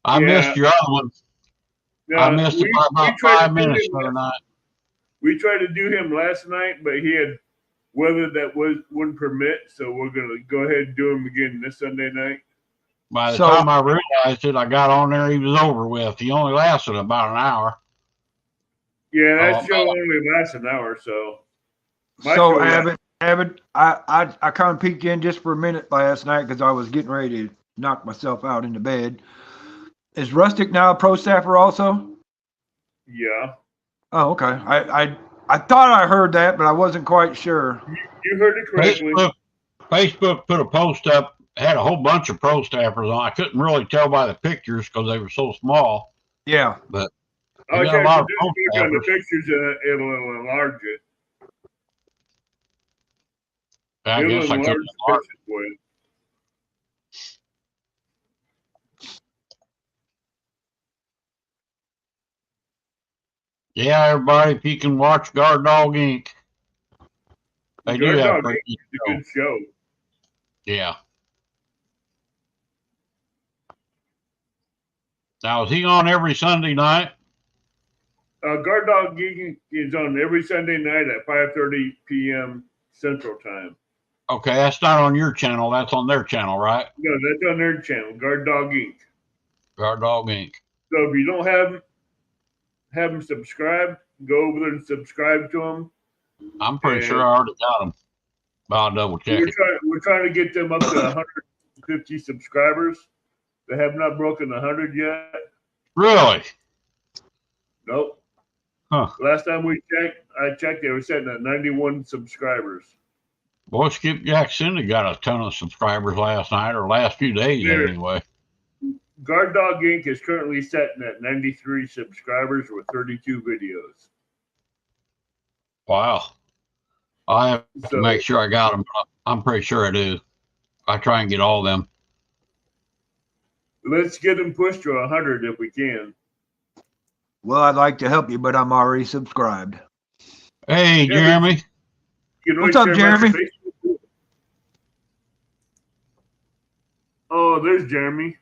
I missed your other one. I missed it by about 5 minutes the other night. We tried to do him last night, but he had weather that wouldn't permit, so we're going to go ahead and do him again this Sunday night. By the time I realized it, I got on there, he was over with. He only lasted about an hour. Yeah, that show only lasts an hour, so. Avid, I kind of peeked in just for a minute last night because I was getting ready to knock myself out into bed. Is Rustic now a pro staffer also? Yeah. Oh, okay. I thought I heard that, but I wasn't quite sure. You heard it correctly. Facebook put a post up, had a whole bunch of pro staffers on. I couldn't really tell by the pictures because they were so small. Yeah. But okay, got a lot of click on the pictures and it'll enlarge it. I guess I could enlarge it. Yeah, everybody, if you can watch Guard Dog Inc. They do have a good show. Yeah. Now, is he on every Sunday night? Guard Dog Inc. is on every Sunday night at 5:30 p.m. Central Time. Okay, that's not on your channel. That's on their channel, right? No, that's on their channel, Guard Dog Inc. Guard Dog Inc. So if you don't have them subscribe, go over there and subscribe to them. I'm pretty sure I already got them. But I'll double check. We're trying to get them up to 150 subscribers. They have not broken 100 yet. Really? Nope. Huh. Last time I checked, they were sitting at 91 subscribers. Boy, Skip Jackson got a ton of subscribers last night, or last few days anyway. Guard Dog Inc. is currently sitting at 93 subscribers with 32 videos. Wow. I have to make sure I got them. I'm pretty sure I do. I try and get all of them. Let's get them pushed to 100 if we can. Well, I'd like to help you, but I'm already subscribed. Hey, Jeremy. What's up, Jeremy? Oh, there's Jeremy.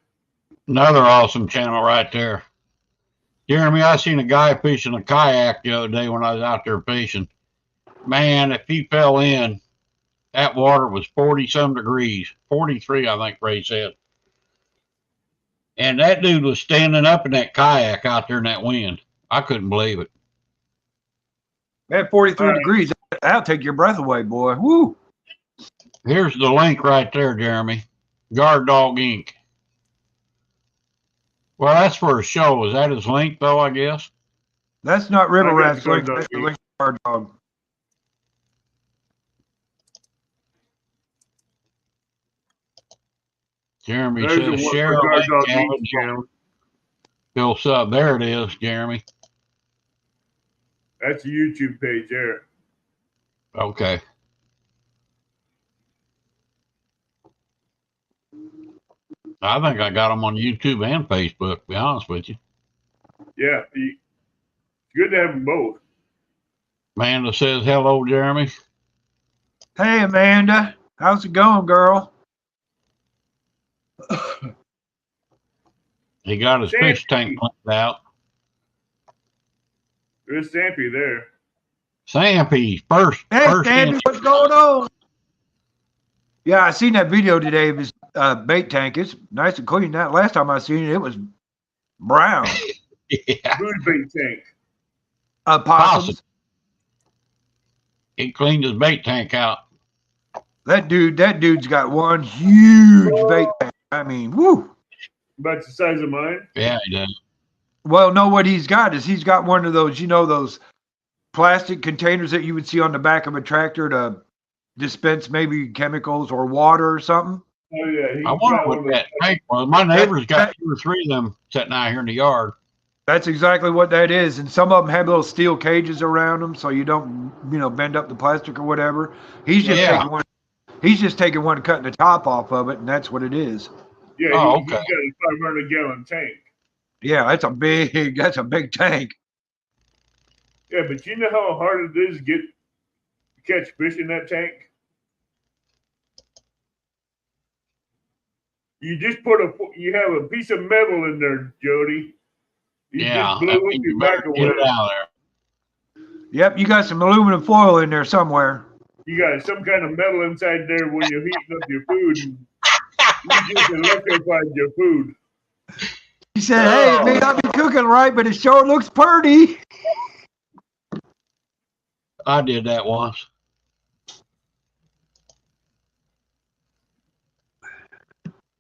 Another awesome channel right there. Jeremy, I seen a guy fishing a kayak the other day when I was out there fishing. Man, if he fell in, that water was 40-some degrees. 43, I think Ray said. And that dude was standing up in that kayak out there in that wind. I couldn't believe it. At 43 degrees, that'll take your breath away, boy. Woo! Here's the link right there, Jeremy. Guard Dog Inc. Well, that's for a show. Is that his link, though, I guess? That's not River Rat's link. That's the link to Guard Dog. Jeremy says, share a link. Bill sub. There it is, Jeremy. That's a YouTube page there. Okay. I think I got them on YouTube and Facebook, to be honest with you. Yeah. It's good to have them both. Amanda says, hello, Jeremy. Hey, Amanda. How's it going, girl? He got his fish tank cleaned out. There's Stampy there. Stampy, first. Hey, Stampy, what's going on? Yeah, I seen that video today of his bait tank. It's nice and clean. That last time I seen it, it was brown. Yeah. Food bait tank. Possums. He cleaned his bait tank out. That dude's got one huge bait tank. I mean, woo. About the size of mine? Yeah, he does. Well, no, what he's got is he's got one of those, those plastic containers that you would see on the back of a tractor to dispense maybe chemicals or water or something. Oh, yeah. I wonder what that tank was. My neighbor's got 2 or 3 of them sitting out here in the yard. That's exactly what that is. And some of them have little steel cages around them so you don't, bend up the plastic or whatever. He's just taking one. He's just taking one, cutting the top off of it, and that's what it is. Yeah, he's got a 500-gallon tank. Yeah, that's a big tank. Yeah, but you know how hard it is to catch fish in that tank? You just you have a piece of metal in there, Jody. You just blow up your microwave. Get it out there. Yep, you got some aluminum foil in there somewhere. You got some kind of metal inside there when you're heating up your food. And you just electrified your food. He said, hey, it may not be cooking right, but it sure looks pretty. I did that once.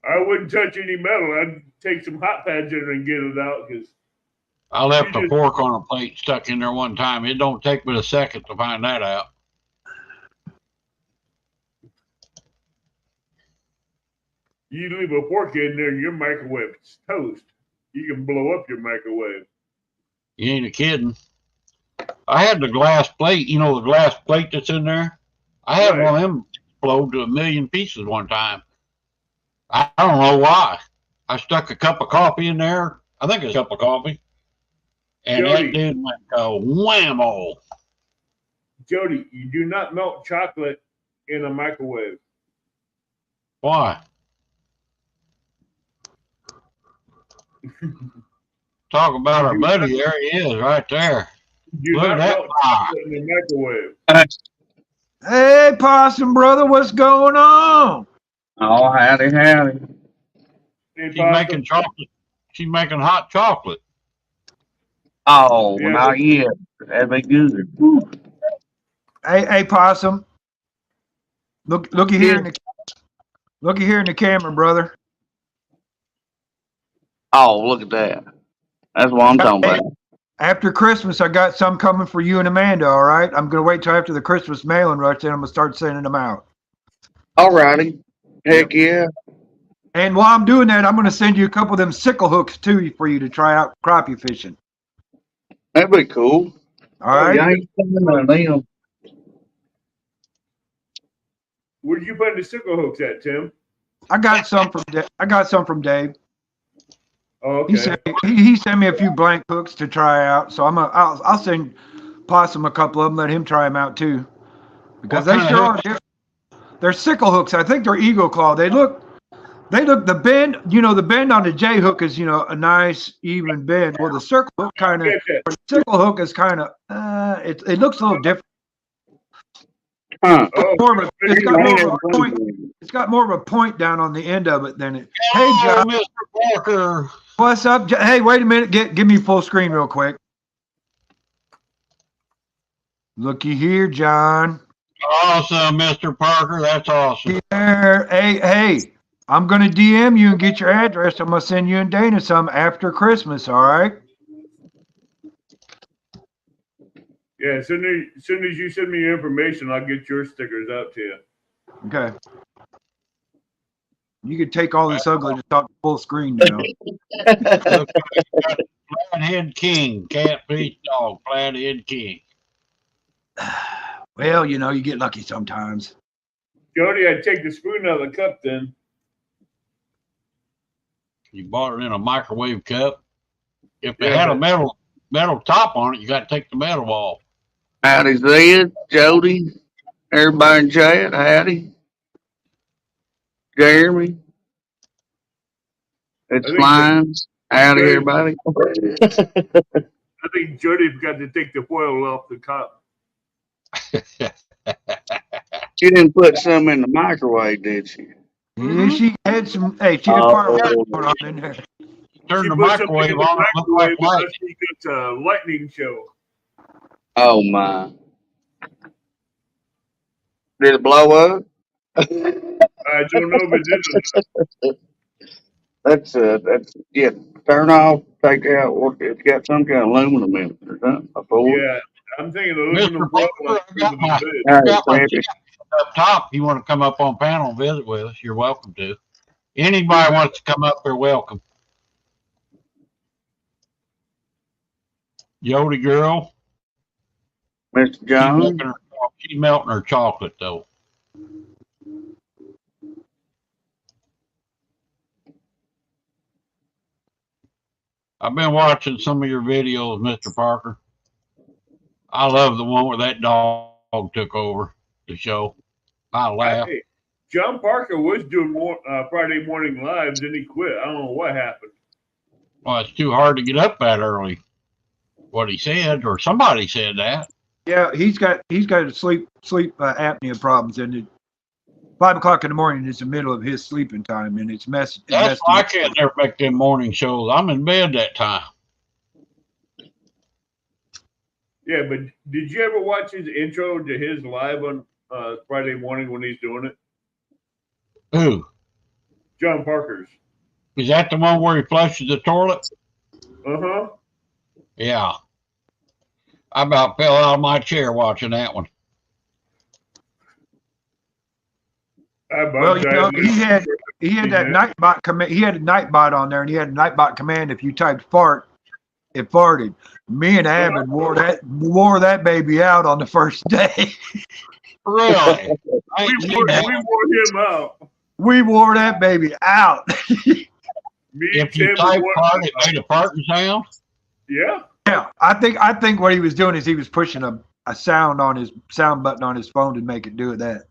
I wouldn't touch any metal. I'd take some hot pads in there and get it out because I left a fork on a plate stuck in there one time. It don't take but a second to find that out. You leave a fork in there and your microwave is toast. You can blow up your microwave. You ain't a kidding. I had the glass plate, the glass plate that's in there. I had one of them explode to 1,000,000 pieces one time. I don't know why. I stuck a cup of coffee in there. I think it's a cup of coffee. And Jody, that dude went whammo. Jody, you do not melt chocolate in a microwave. Why? Talk about our buddy. There he is right there. You do not melt chocolate in the microwave. Hey, Possum brother, what's going on? Oh, howdy. Hey, She's making chocolate. She's making hot chocolate. Oh, yeah. Not yet. That'd be good. Woo. Hey, Possum. Looky here in the camera, brother. Oh, look at that. That's what I'm talking about. After Christmas, I got some coming for you and Amanda, all right? I'm going to wait till after the Christmas mailing rush, then I'm going to start sending them out. All righty. Heck yeah. And while I'm doing that, I'm going to send you a couple of them sickle hooks, too, for you to try out crappie fishing. That'd be cool. All right? Yeah, I ain't on them. Where did you find the sickle hooks at, Tim? I got some from Dave. Oh, okay. He sent me a few blank hooks to try out, so I'll send Possum a couple of them, let him try them out too, because they sure are. They're sickle hooks. I think they're Eagle Claw. They look the bend, the bend on the J hook is, a nice even bend. Well, the circle hook is kind of, it looks a little different. Huh. It's got more of a point down on the end of it than it. Hey, John. Mr. Parker. What's up? Hey, wait a minute. Give me full screen real quick. Looky here, John. Awesome, Mr. Parker. That's awesome. Hey, I'm going to DM you and get your address. I'm going to send you and Dana some after Christmas, all right? Yeah, as soon as you send me your information, I'll get your stickers out to you. Okay. You can take all this ugly to talk full screen now. Flathead King, cat, fish, dog, Flathead King. Well, you get lucky sometimes. Jody, I'd take the spoon out of the cup then. You bought it in a microwave cup. If it had a metal top on it, you got to take the metal off. Howdy, Zed, Jody, everybody in chat. Howdy, Jeremy. It's Lines. Howdy, everybody. I think Jody forgot to take the foil off the cup. She didn't put some in the microwave, did she? Yeah, she had some. Hey, she had fireworks on in there. Turn the microwave on. She gets a lightning show. Oh my! Did it blow up? I don't know if it did. That's turn off, take out. It's got some kind of aluminum in it or something. Yeah, I'm thinking aluminum. I got my up top. You want to come up on panel and visit with us? You're welcome to. Anybody wants to come up, they're welcome. Jody girl. Mr. John. She's melting her chocolate though. I've been watching some of your videos, Mr. Parker. I love the one where that dog took over the show. I laugh. Hey, John Parker was doing more Friday morning lives, and he quit. I don't know what happened. Well, it's too hard to get up that early. What he said, or somebody said that. Yeah, he's got sleep apnea problems, and 5 o'clock in the morning is the middle of his sleeping time, and it's messy. That's why I can't never make them morning shows. I'm in bed that time. Yeah, but did you ever watch his intro to his live on Friday morning when he's doing it? Who? John Parker's. Is that the one where he flushes the toilet? Uh-huh. Yeah. I about fell out of my chair watching that one. Well, he had that Nightbot command. He had a Nightbot on there, and he had a Nightbot command. If you typed fart, it farted. Me and Abbott wore that baby out on the first day. Really? we wore him out. We wore that baby out. If you type fart, it made a farting sound? Yeah. Yeah. I think what he was doing is he was pushing a sound on his sound button on his phone to make it do that.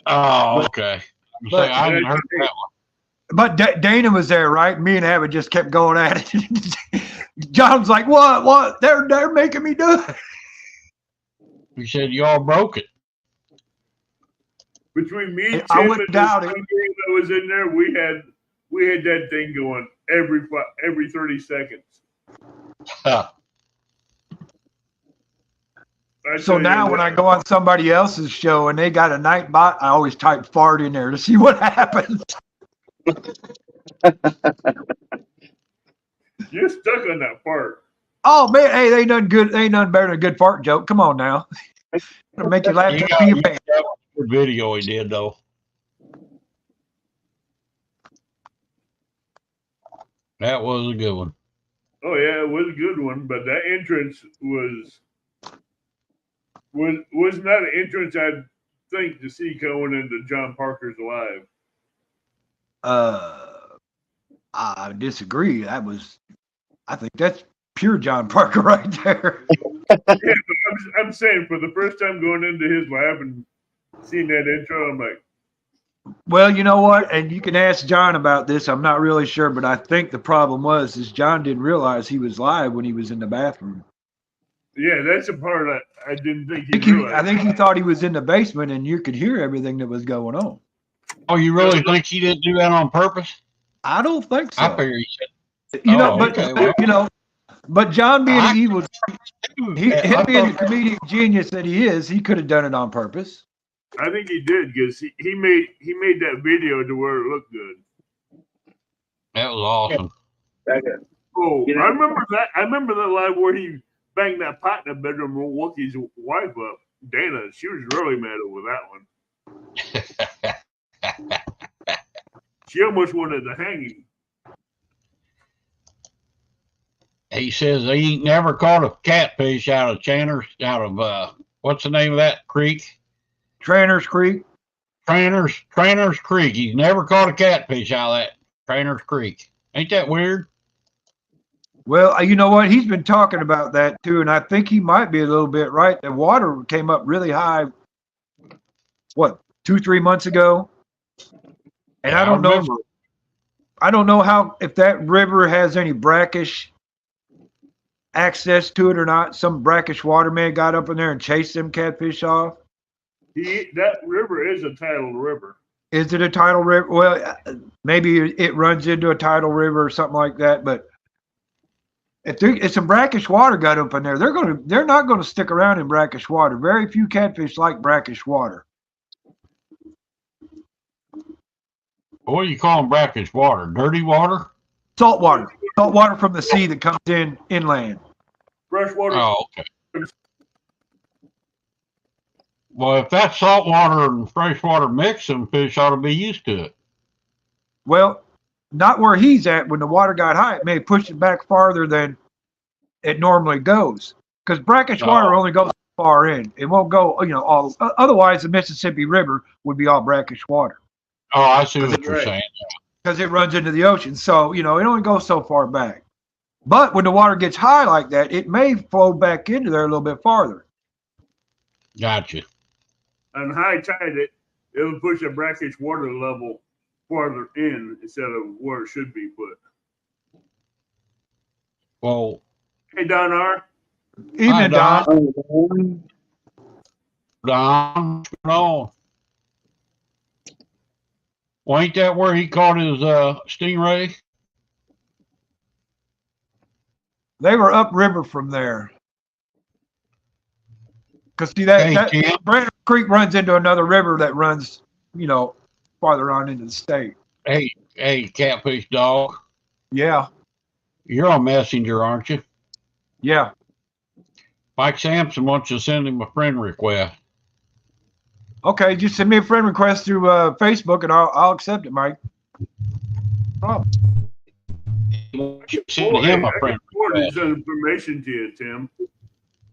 Oh, okay. I hadn't heard that one. But Dana was there, right? Me and Abbott just kept going at it. John's like, what? They're making me do it. He said you all broke it. Between me, Tim, I wouldn't doubt it. That was in there, we had that thing going every 30 seconds. Huh. So now when I go on somebody else's show and they got a Nightbot, I always type fart in there to see what happens. You're stuck on that fart. Oh man, hey, they ain't nothing good. Ain't nothing better than a good fart joke. Come on now, it'll make you laugh. Good video he did though. That was a good one. Oh yeah, it was a good one, but that entrance was not an entrance I'd think to see going into John Parker's live. I disagree. I think that's pure John Parker right there. Yeah, but I'm saying for the first time going into his live and seeing that intro, I'm like, Well, you know what? And you can ask John about this. I'm not really sure, but I think the problem is John didn't realize he was live when he was in the bathroom. Yeah, that's a part I didn't think he realized. I think he thought he was in the basement and you could hear everything that was going on. Oh, you really think he didn't do that on purpose? I don't think so. I figure he said. But John being the evil, him being the comedic genius that he is, he could have done it on purpose. I think he did because he made that video to where it looked good. That was awesome. Oh, I remember that. I remember that live where he banged that pot in the bedroom and woke his wife up. Dana, she was really mad over that one. She almost wanted to hang him. He says he ain't never caught a catfish out of what's the name of that creek? Trainer's Creek. Trainer's Creek. He's never caught a catfish out of that Trainer's Creek. Ain't that weird? Well, you know what? He's been talking about that too, and I think he might be a little bit right. The water came up really high, 2-3 months ago? And I don't know how, if that river has any brackish access to it or not. Some brackish waterman got up in there and chased them catfish off. That river is a tidal river. Is it a tidal river? Well, maybe it runs into a tidal river or something like that. But if some brackish water got up in there, they're not going to stick around in brackish water. Very few catfish like brackish water. What do you call them brackish water? Dirty water? Salt water. Salt water from the sea that comes inland. Fresh water. Oh, okay. Well, if that's salt water and fresh water mix, some fish ought to be used to it. Well, not where he's at. When the water got high, it may push it back farther than it normally goes. Because brackish water only goes far in. It won't go, all. Otherwise, the Mississippi River would be all brackish water. Oh, I see what you're saying. Because it runs into the ocean. So, it only goes so far back. But when the water gets high like that, it may flow back into there a little bit farther. Gotcha. On high tide, it'll push the brackish water level farther in instead of where it should be put. Well, hey, Don R. Evening, Don. Don, no. Well, ain't that where he caught his stingray? They were upriver from there. Because see that Brandon Creek runs into another river that runs, farther on into the state. Hey, catfish dog. Yeah. You're on Messenger, aren't you? Yeah. Mike Sampson wants you to send him a friend request. Okay, just send me a friend request through Facebook, and I'll accept it, Mike. No problem. Send him a friend request. His information to you, Tim.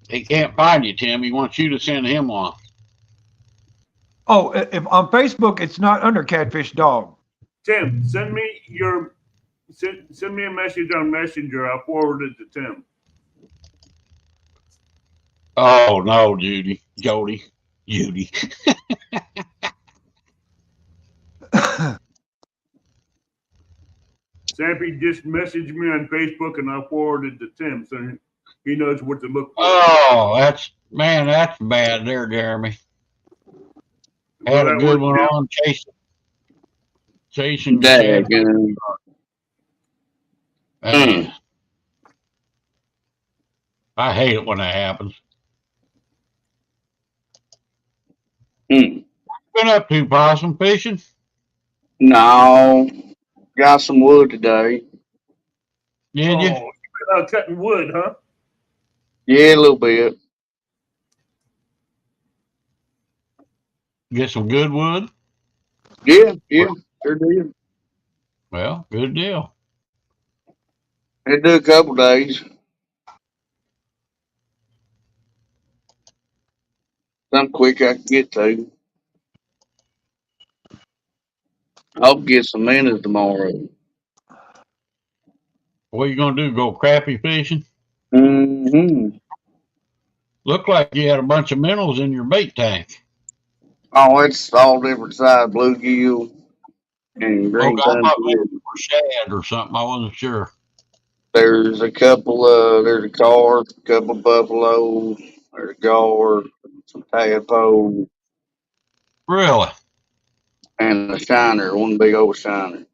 He can't find you, Tim. He wants you to send him one. Oh, if on Facebook, it's not under Catfish Dog. Tim, send me a message on Messenger. I'll forward it to Tim. Oh no, Judy. Sappy, just message me on Facebook and I'll forward it to Tim so he knows what to look for. Oh, that's bad there, Jeremy. Had a good one on chasing. I hate it when that happens. Been up to possum fishing? No, got some wood today. Did you? You've been out cutting wood, huh? Yeah, a little bit. Get some good wood? Yeah, sure did. Well, good deal. It do a couple days. Something quick I can get to. I'll get some minnows tomorrow. What are you gonna do? Go crappie fishing? Mm-hmm. Looked like you had a bunch of minnows in your bait tank. Oh, it's all different size bluegill and Okay, green I thought maybe sunfish. it was shad or something. I wasn't sure. There's a carp, a couple buffaloes, there's a gar, some tadpoles, Really? and a shiner, one big old shiner.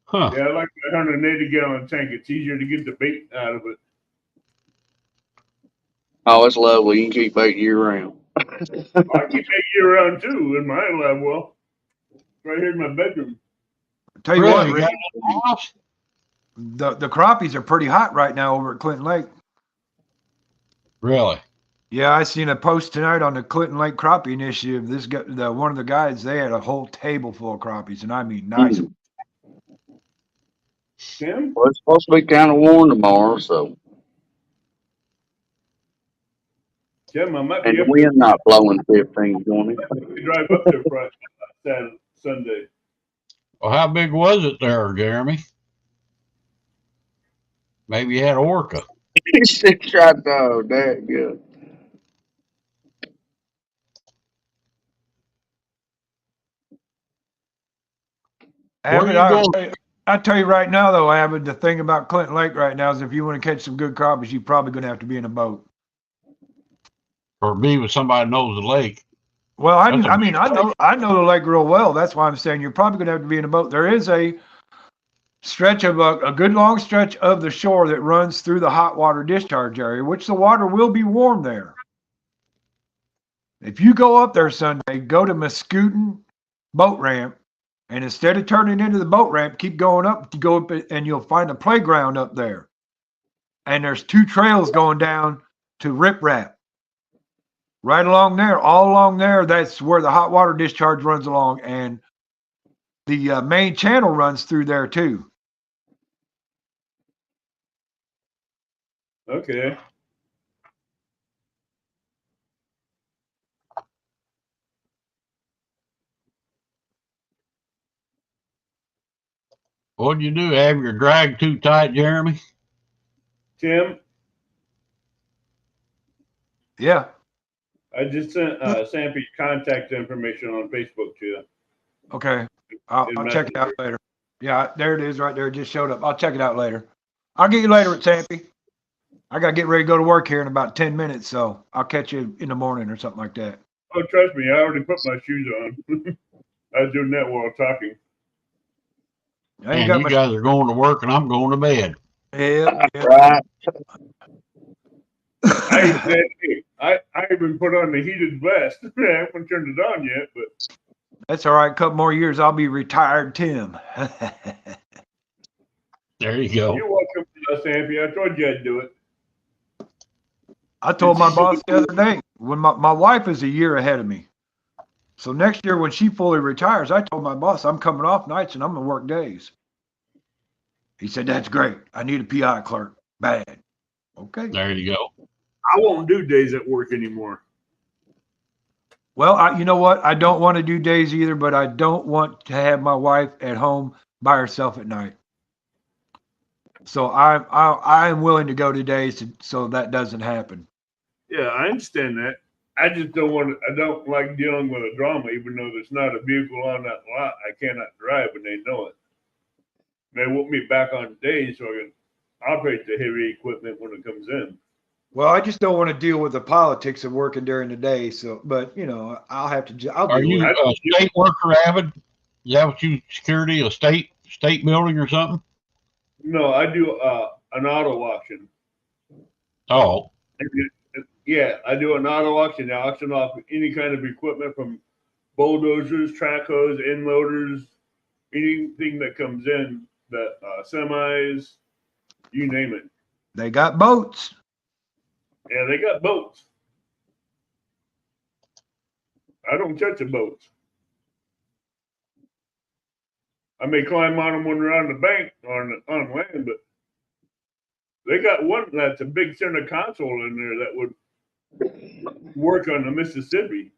Huh. Yeah, I like the 180-gallon tank. It's easier to get the bait out of it. Oh, it's lovely. You can keep bait year round. I keep that year round too in my lab well. Right here in my bedroom. Tell you Really? what, You Rick, got it in the house? the crappies are pretty hot right now over at Clinton Lake. Really? Yeah, I seen a post tonight on the Clinton Lake Crappie Initiative. This guy, one of the guys, they had a whole table full of crappies, and I mean nice. Tim? Well, it's supposed to be kind of warm tomorrow, so. Tim, I might And be the up there. wind not blowing 15, 20. We drive up there Friday, Saturday, Sunday. Well, how big was it there, Jeremy? Maybe you had orca. It's right there, that good. Abbott, Where you going? I tell you right now, though, Abbott, the thing about Clinton Lake right now is if you want to catch some good crappies, you're probably going to have to be in a boat. Or be with somebody who knows the lake. Well, I That's a mean, I know the lake real well. That's why I'm saying you're probably going to have to be in a boat. There is a stretch of a good long stretch of the shore that runs through the hot water discharge area, which the water will be warm there. If you go up there Sunday, go to Muscootin boat ramp, and instead of turning into the boat ramp, keep going up. You go up and you'll find a playground up there. And there's 2 trails going down to Rip Rap. Right along there, all along there, that's where the hot water discharge runs along, and the main channel runs through there too. Okay. What'd you do? Have your drag too tight, Jeremy? Tim, Yeah. I just sent Sampy's contact information on Facebook to you. Okay. I'll check it out later. Yeah, there it is right there. It just showed up. I'll check it out later. I'll get you later at Sampy. I got to get ready to go to work here in about 10 minutes, so I'll catch you in the morning or something like that. Oh, trust me, I already put my shoes on. I was doing that while talking. And you guys are going to work and I'm going to bed. Yeah. Right. I even put on the heated vest. I haven't turned it on yet, but that's all right. A couple more years, I'll be retired, Tim. There you go. You're welcome, Sampy. I told you I'd do it. I told my boss the other day, when my wife is a year ahead of me. So next year when she fully retires, I told my boss I'm coming off nights and I'm going to work days. He said, that's great. I need a PI clerk. Bad. Okay. There you go. I won't do days at work anymore. Well, you know what? I don't want to do days either, but I don't want to have my wife at home by herself at night. So I'm willing to go to days so that doesn't happen. Yeah, I understand that. I just don't want to. I don't like dealing with a drama, even though there's not a vehicle on that lot. I cannot drive, and they know it. They want me back on days so I can operate the heavy equipment when it comes in. Well, I just don't want to deal with the politics of working during the day. So, but you know, I'll have to. Are you a state worker, Avid? Is that what you security, a state building or something? No, I do an auto auction. Oh. Yeah, I do an auto auction. I auction off any kind of equipment from bulldozers, track hoes, end loaders, anything that comes in, that semis, you name it. They got boats. Yeah, they got boats. I don't touch the boats. I may climb on them when they're on the bank on land, but they got one that's a big center console in there that would work on the Mississippi.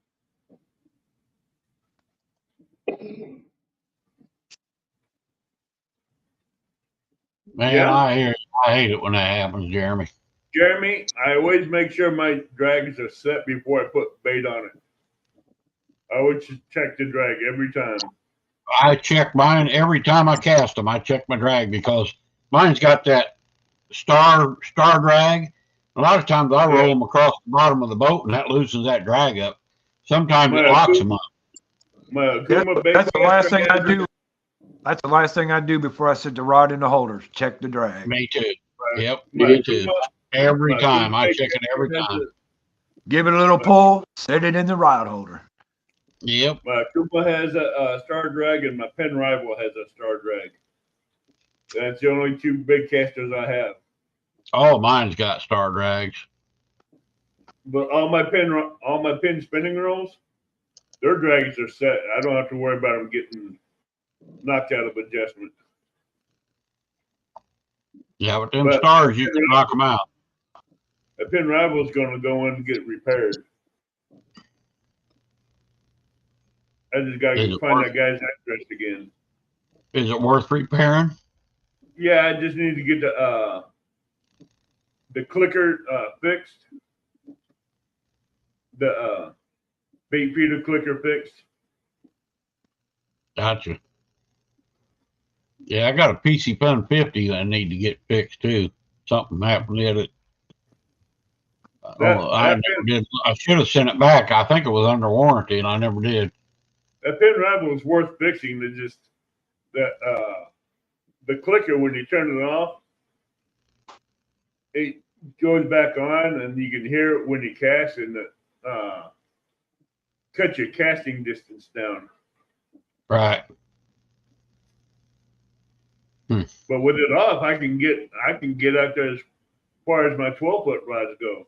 Man, Yeah. I hate it when that happens, Jeremy. Jeremy, I always make sure my drags are set before I put bait on it. I would check the drag every time. I check mine every time I cast them. I check my drag because mine's got that star drag. A lot of times I roll them across the bottom of the boat, and that loosens that drag up. Sometimes it locks them up. That's the last thing I do. That's the last thing I do before I set the rod in the holders. Check the drag. Me too. Yep, me too. Every time. I check it every time. Give it a little pull, set it in the rod holder. Yep. My Kuma has a star drag, and my Penn Rival has a star drag. That's the only two big casters I have. All mine's got star drags. But all my pin spinning rolls, their drags are set. I don't have to worry about them getting knocked out of adjustment. Yeah, but them stars, you can knock them out. A Penn Rival is going to go in and get repaired. I just got to find that guy's address again. Is it worth repairing? Yeah, I just need to get the clicker fixed. The bait feeder clicker fixed. Gotcha. Yeah, I got a PC Pen 50 that I need to get fixed too. Something happened with it. I should have sent it back. I think it was under warranty, and I never did. That Penn Rival is worth fixing. To just that the clicker, when you turn it off, it goes back on, and you can hear it when you cast, and cut your casting distance down. Right. But with it off, I can get out there as far as my 12-foot rods go.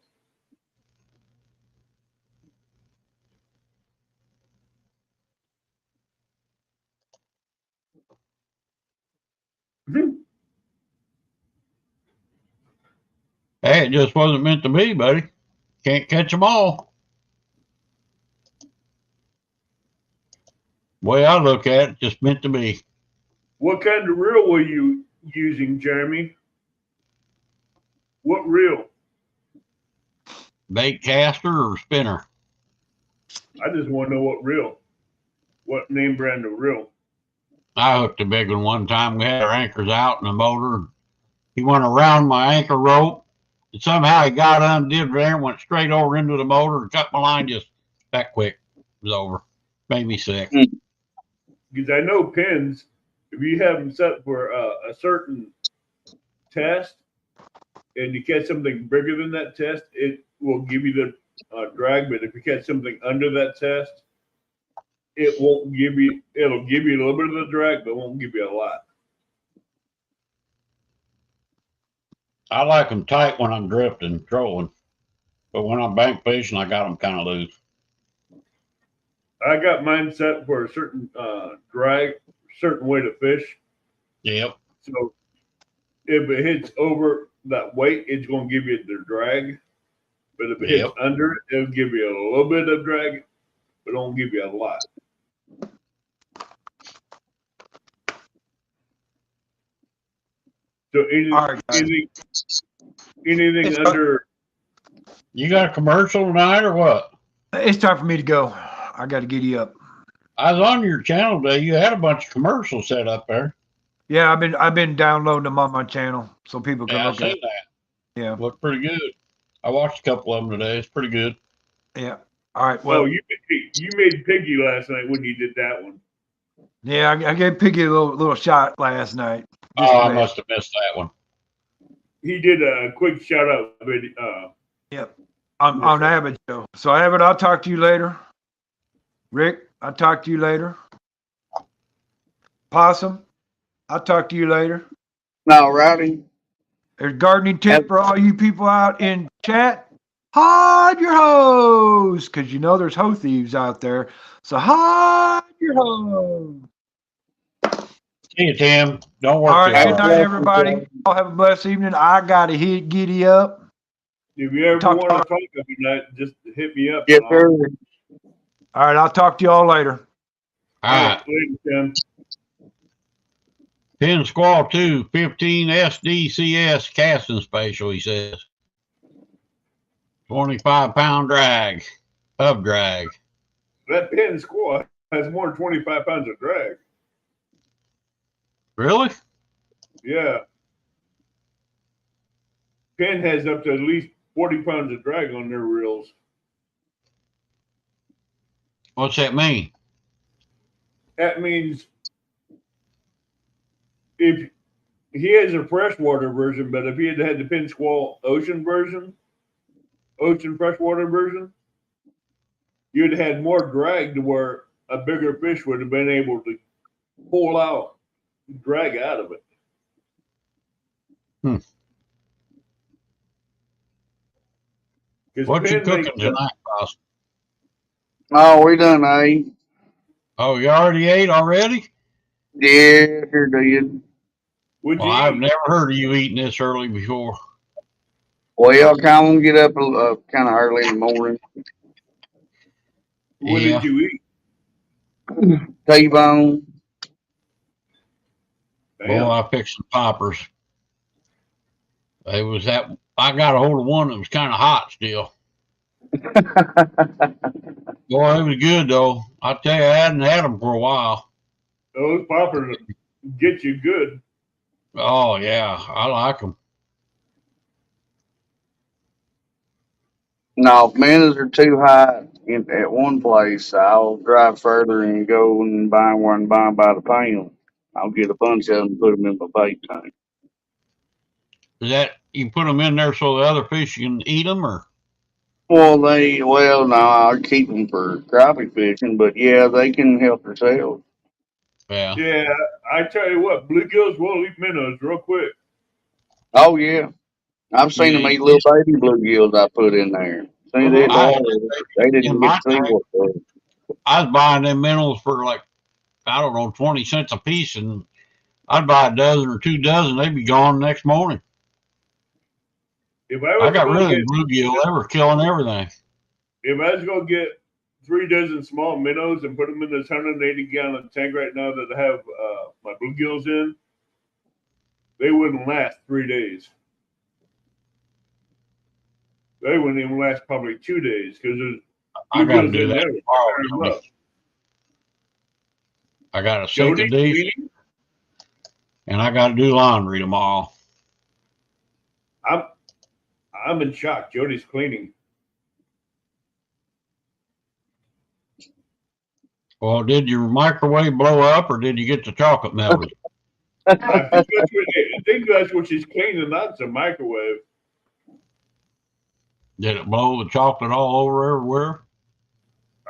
Hey, it just wasn't meant to be, buddy. Can't catch them all. The way I look at it, just meant to be. What kind of reel were you using, Jeremy? What reel? Bait caster or spinner? I just want to know what reel. What name brand of reel? I hooked a big one time. We had our anchors out in the motor. He went around my anchor rope, and somehow he got undid there and went straight over into the motor and cut my line just that quick. It was over. Made me sick. Because I know pins, if you have them set for a certain test and you catch something bigger than that test, it will give you the drag. But if you catch something under that test, it won't give you. It'll give you a little bit of the drag, but won't give you a lot. I like them tight when I'm drifting, trolling, but when I'm bank fishing, I got them kind of loose. I got mine set for a certain drag, certain way to fish. Yep. So if it hits over that weight, it's going to give you the drag. But if it hits under it, it'll give you a little bit of drag, but it won't give you a lot. So anything under. You got a commercial tonight or what? It's time for me to go. I got to giddy up. I was on your channel today. You had a bunch of commercials set up there. Yeah, I've been downloading them on my channel so people can look at that. Yeah, look pretty good. I watched a couple of them today. It's pretty good. Yeah. All right. Well, you made Piggy last night when you did that one. Yeah, I gave Piggy a little shot last night. I must have missed that one. He did a quick shout out video. Yep. On Abbott show. So Abbott, I'll talk to you later. Rick, I'll talk to you later. Possum, I'll talk to you later. No, Rowdy. There's gardening tip for all you people out in chat. Hide your hose, because you know there's hoe thieves out there. So hide your hose. See you, Tim. Don't work. All right, good night, everybody. All have a blessed evening. I got to giddy up. If you ever want to talk every night, just hit me up. Yes, sir. All right, I'll talk to you all later. All right. Later, Tim. Pin Squall 2, 15 SDCS casting special, he says. 25-pound drag, hub drag. That Penn squaw has more than 25 pounds of drag. Really? Yeah. Penn has up to at least 40 pounds of drag on their reels. What's that mean? That means if he has a freshwater version, but if he had had the Penn squaw ocean freshwater version, you'd have had more drag to where a bigger fish would have been able to pull out, drag out of it. What you cooking tonight, boss? Oh, we done ate. Oh, you already ate already? Yeah, sure did. Would Well, you I've eat? never heard of you eating this early before. Well, kind of get up kind of early in the morning. What Yeah. did you eat? T-bone. Boy, I picked some poppers. It was that I got a hold of one that was kind of hot still. Boy, it was good though. I tell you, I hadn't had them for a while. Those poppers get you good. Oh yeah, I like them. No, if minnows are too high at one place, I'll drive further and go and buy one and buy them by the pound. I'll get a bunch of them and put them in my bait tank. Is that you put them in there so the other fish can eat them, or? Well, no, I keep them for crappie fishing, but yeah, they can help themselves. Yeah. Yeah, I tell you what, bluegills will eat minnows real quick. Oh yeah, I've seen them eat little baby bluegills I put in there. See that water, they didn't in get my to see what was. I was buying them minnows for like, I don't know, 20 cents a piece, and I'd buy a dozen or 2 dozen. They'd be gone the next morning. If I got rid of the bluegill. They were killing everything. If I was going to get 3 dozen small minnows and put them in this 180-gallon tank right now that I have my bluegills in, they wouldn't last 3 days. They wouldn't even last probably 2 days because there's I got to do that there. tomorrow. I got to sink a dish, and I got to do laundry tomorrow. I'm in shock. Jody's cleaning. Well, did your microwave blow up, or did you get the chocolate melted? I think that's what she's cleaning. That's a microwave. Did it blow the chocolate all over everywhere?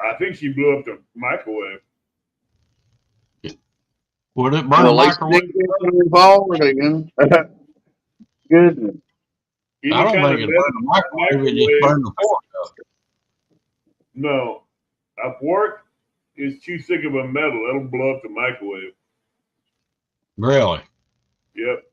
I think she blew up the microwave. Would it burn the microwave? Goodness. I don't think it burned the microwave. It just burned the fork up. No, a fork is too thick of a metal. It'll blow up the microwave. Really? Yep.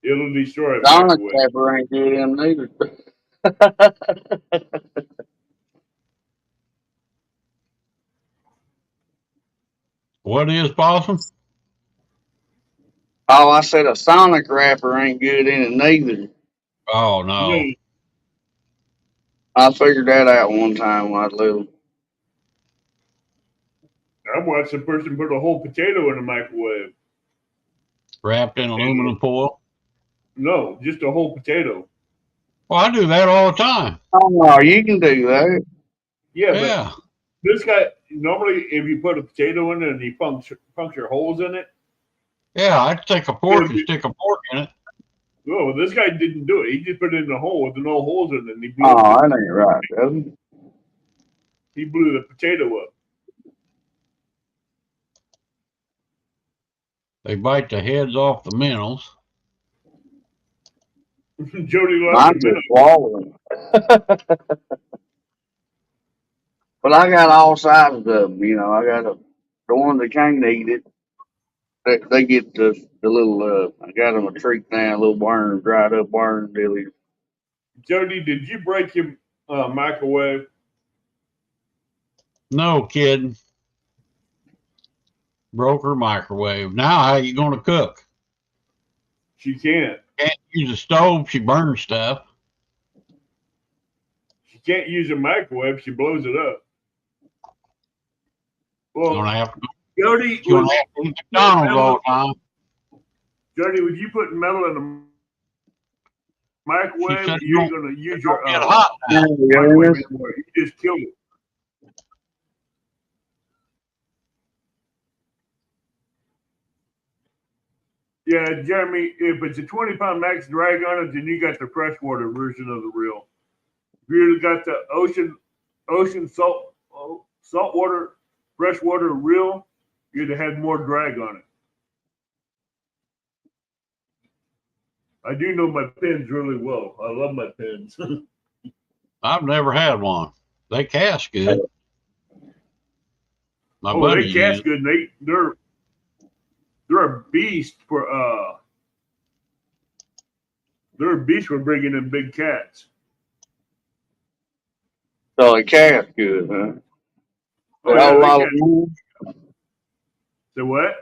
It'll destroy it. Sonic Pepper ain't good in neither. What is, Possum? Oh, I said a Sonic wrapper ain't good in it neither. Oh, no. I figured that out one time when I was little. I watched a person put a whole potato in a microwave. Wrapped in aluminum foil? No, just a whole potato. Well, I do that all the time. Oh, no, you can do that. Yeah. But this guy, normally if you put a potato in it and you puncture holes in it. Yeah, I'd take a fork and stick a fork in it. No, this guy didn't do it. He just put it in the hole with no holes in it. And he blew that ain't right, does it? He blew the potato up. They bite the heads off the minnows. Jody loves the swallowing. But I got all sizes of them. You know, I got the ones that can't eat it. They get the little. I got them a treat now, little worm, dried up worm dilly. Jody, did you break your microwave? No kidding. Broke her microwave. Now how you going to cook? She can't. use a stove, she burns stuff. She can't use a microwave. She blows it up. You're Well, gonna have to, Jody, you're gonna have to eat McDonald's all the time. Jody, would you put metal in the microwave? said You're you going to use It's your gonna get hot now. microwave anymore. You just killed it. Yeah, Jeremy, if it's a 20-pound max drag on it, then you got the freshwater version of the reel. If you got the ocean saltwater, freshwater reel, you'd have had more drag on it. I do know my pins really well. I love my pins. I've never had one. They cast good. My buddy they cast used. good. And they're a beast for they're a beast for bringing in big cats. So they cast good, huh? Oh, They yeah, hold a they lot cast. of line? So what?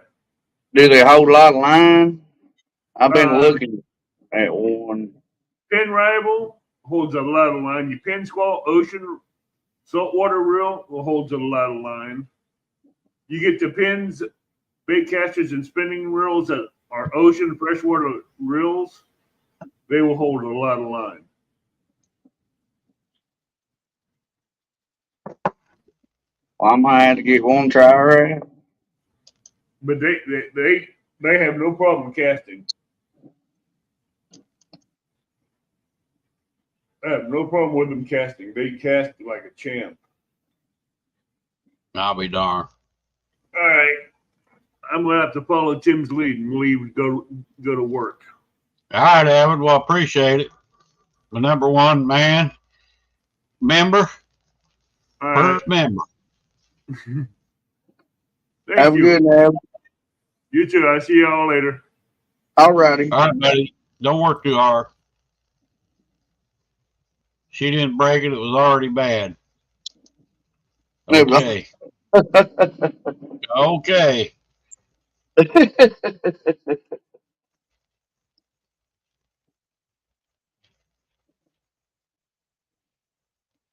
Do they hold a lot of line? I've been Uh, looking at one. Pin Rival holds a lot of line. Your Pin Squall Ocean saltwater reel holds a lot of line. You get the pins, bait casters, and spinning reels that are ocean freshwater reels. They will hold a lot of line. Well, I might have to get one try right. But they have no problem casting. I have no problem with them casting. They cast like a champ. I'll be darned. All right. I'm gonna have to follow Tim's lead and leave go to work. All right, Evan. Well, appreciate it. The number one man, member, All right. first member. Thank Have a you. good night. You too. I'll see y'all later. All righty. All right, buddy. Don't work too hard. She didn't break it. It was already bad. Okay. Okay.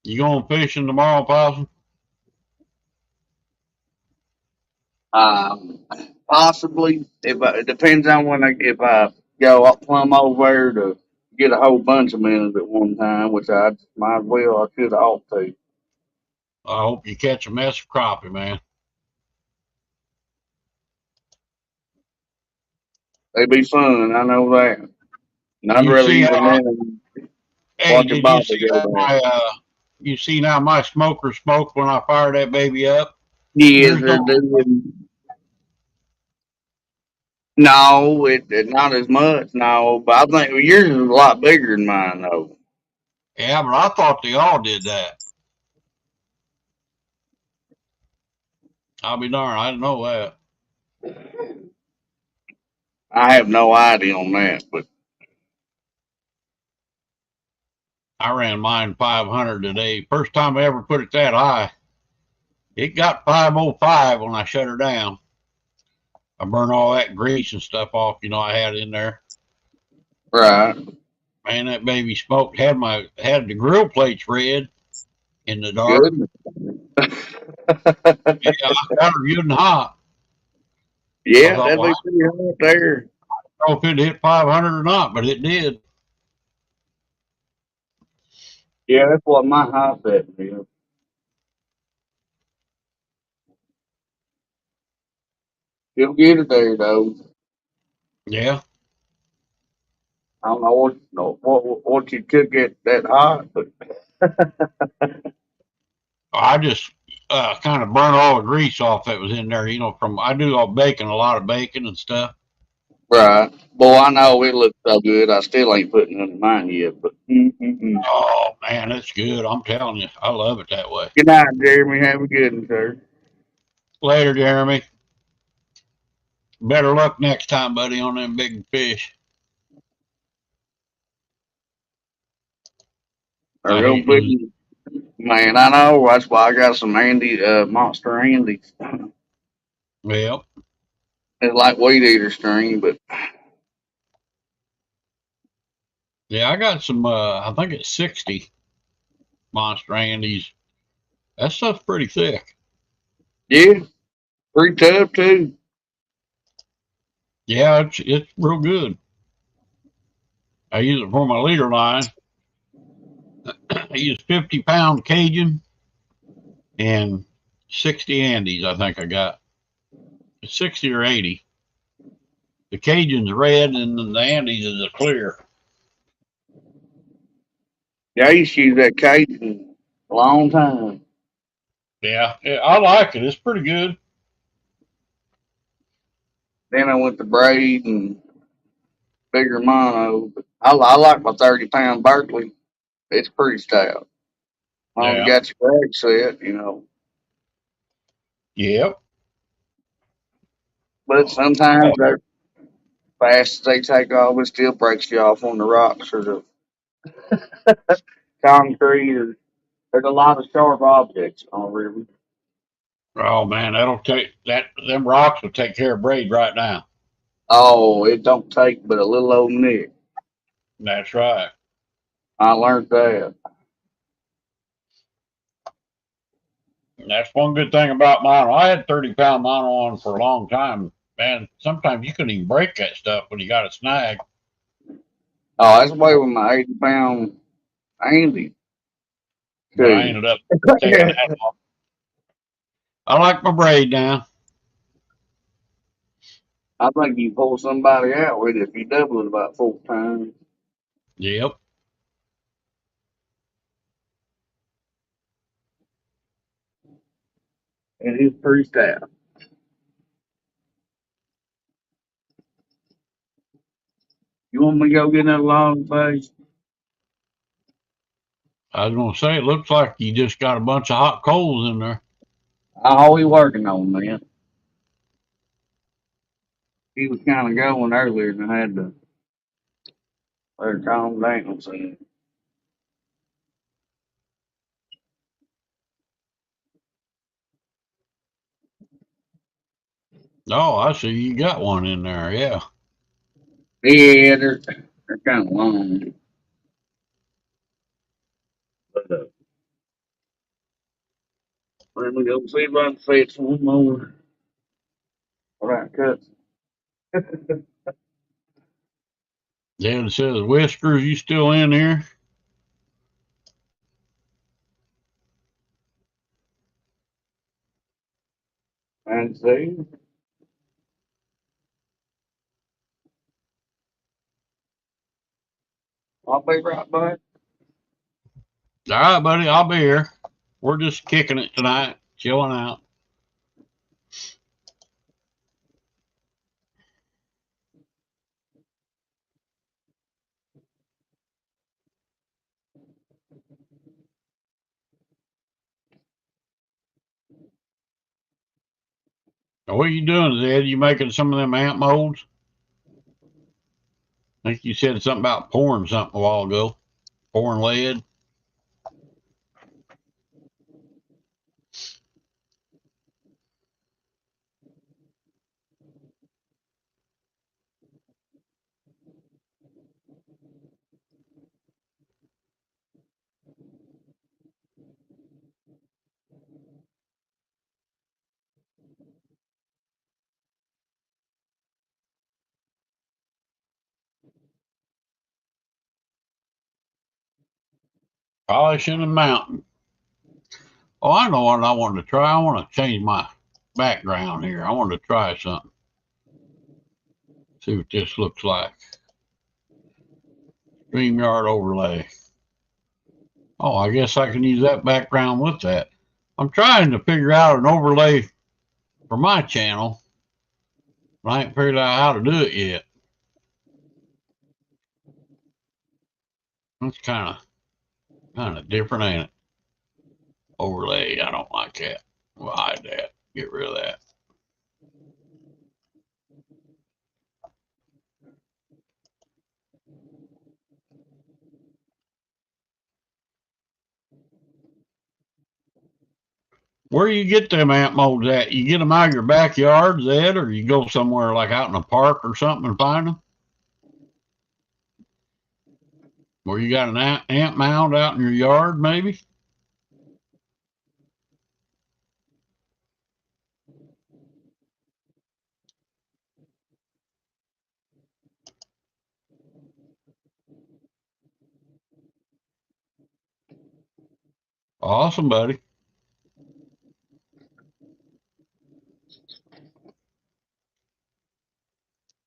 You going fishing tomorrow, Possum? Possibly. It depends on if I go up plumb over to get a whole bunch of minnows at one time, which I might as well. I could ought to. I hope you catch a mess of crappie, man. They'd be fun. I know that. And I'd You rather see eat a how- minnow. Hey, Watch did a you bobber see go how down. you see now my smoker smoked when I fired that baby up? Yes, Yours they're don't. doing. No, it not as much. No, but I think yours is a lot bigger than mine, though. Yeah, but I thought they all did that. I'll be darned. I didn't know that. I have no idea on that, but I ran mine 500 today. First time I ever put it that high. It got 505 when I shut her down. I burned all that grease and stuff off, I had in there. right. Man, that baby smoked. Had the grill plates red in the dark. Good. Yeah, I got her good and hot. Yeah, I thought, that'd well, be pretty hot there. I don't know if it hit 500 or not, but it did. Yeah, that's what my hot setting is. You'll get it there, though. Yeah. I don't know what you took it that hot, but I just kind of burned all the grease off that was in there, from I do all bacon, a lot of bacon and stuff. right. Boy, I know it looks so good. I still ain't putting it in mine yet, but Oh, man, that's good. I'm telling you, I love it that way. Good night, Jeremy. Have a good one, sir. Later, Jeremy. Better luck next time, buddy, on them big fish. Or go big, man. I know. That's why I got some Monster Andes. Well, It's like weed eater string, but Yeah, I got some, I think it's 60 Monster Andes. That stuff's pretty thick. Yeah, pretty tough too. Yeah, it's real good. I use it for my leader line. I use 50-pound Cajun and 60 Andes, I think I got. 60 or 80. The Cajun's red and the Andes is a clear. Yeah, I used to use that Cajun a long time. Yeah, I like it. It's pretty good. Then I went to braid and bigger mono. But I like my 30-pound Berkeley. It's pretty stout. Long as you Yeah. got your bag set, you know. Yep. But sometimes they're fast as they take off, it still breaks you off on the rocks or the concrete. Or there's a lot of sharp objects on a river. Oh man, that'll take that. Them rocks will take care of braid right now. Oh, it don't take but a little old nick. That's right. I learned that. And that's one good thing about mono. I had 30-pound mono on for a long time. Man, sometimes you couldn't even break that stuff when you got a snag. Oh, that's the way with my 80-pound Andy. But I ended up taking that off. I like my braid now. I think you pull somebody out with it if you double it about 4 times. Yep. It is pretty stout. You want me to go get that long face? I was gonna say it looks like you just got a bunch of hot coals in there. Oh, we working on that. He was kind of going earlier and I had to let her calm down. So. Oh, I see you got one in there. Yeah. Yeah, they're kind of long. But, let me go see if I can fetch one more. All right, cut. Yeah, it says Whiskers, you still in here? And see. I'll be right back. All right, buddy, I'll be here. We're just kicking it tonight, chilling out. Now, what are you doing, Zed? You making some of them amp molds? I think you said something about pouring something a while ago. Pouring lead. Polishing the mountain. Oh, I know what I wanted to try. I want to change my background here. I wanted to try something. See what this looks like. StreamYard overlay. Oh, I guess I can use that background with that. I'm trying to figure out an overlay for my channel. I ain't figured out how to do it yet. That's kind of different, ain't it? Overlay, I don't like that. We'll hide that. Get rid of that. Where you get them amp molds at? You get them out of your backyard, Zed, or you go somewhere like out in a park or something and find them? Well, you got an ant mound out in your yard, maybe? Awesome, buddy.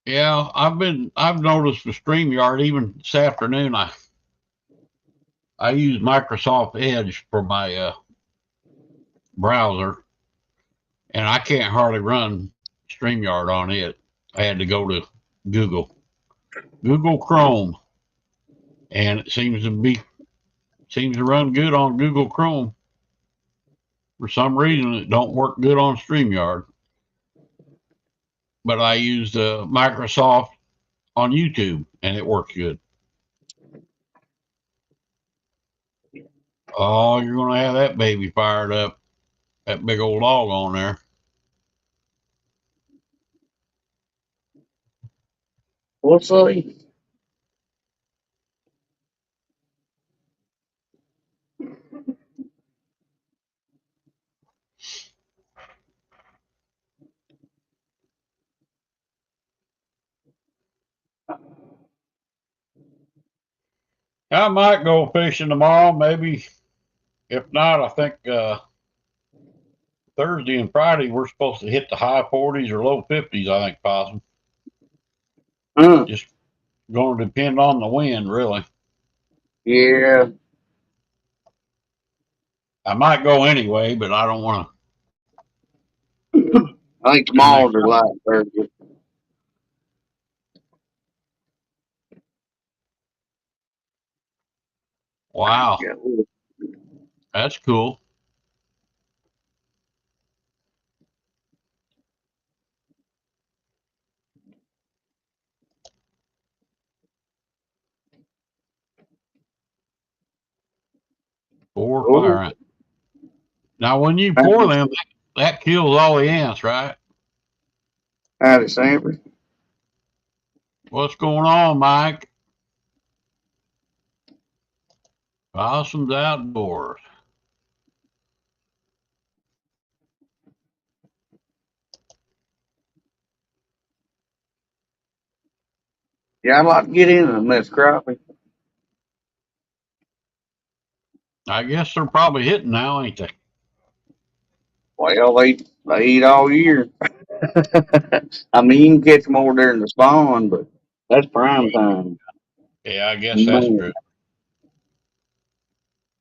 Yeah, I've noticed the StreamYard even this afternoon. I use Microsoft Edge for my browser, and I can't hardly run StreamYard on it. I had to go to Google Chrome, and it seems to run good on Google Chrome. For some reason, it don't work good on StreamYard. But I used Microsoft on YouTube, and it works good. Oh, you're gonna have that baby fired up. That big old dog on there. What's up? I might go fishing tomorrow, maybe. If not, I think Thursday and Friday we're supposed to hit the high 40s or low 50s. I think possible. Just going to depend on the wind, really. Yeah. I might go anyway, but I don't want I think tomorrow's are light Thursday. Wow, that's cool. Pour fire ant. Now, when you pour them, that kills all the ants, right? Howdy, Sanford. What's going on, Mike? Possums outdoors. Yeah, I'd like to get into Miss Crappie. I guess they're probably hitting now, ain't they? Well, they eat all year. I mean, you can catch more during the spawn, but that's prime time. Yeah, I guess that's true.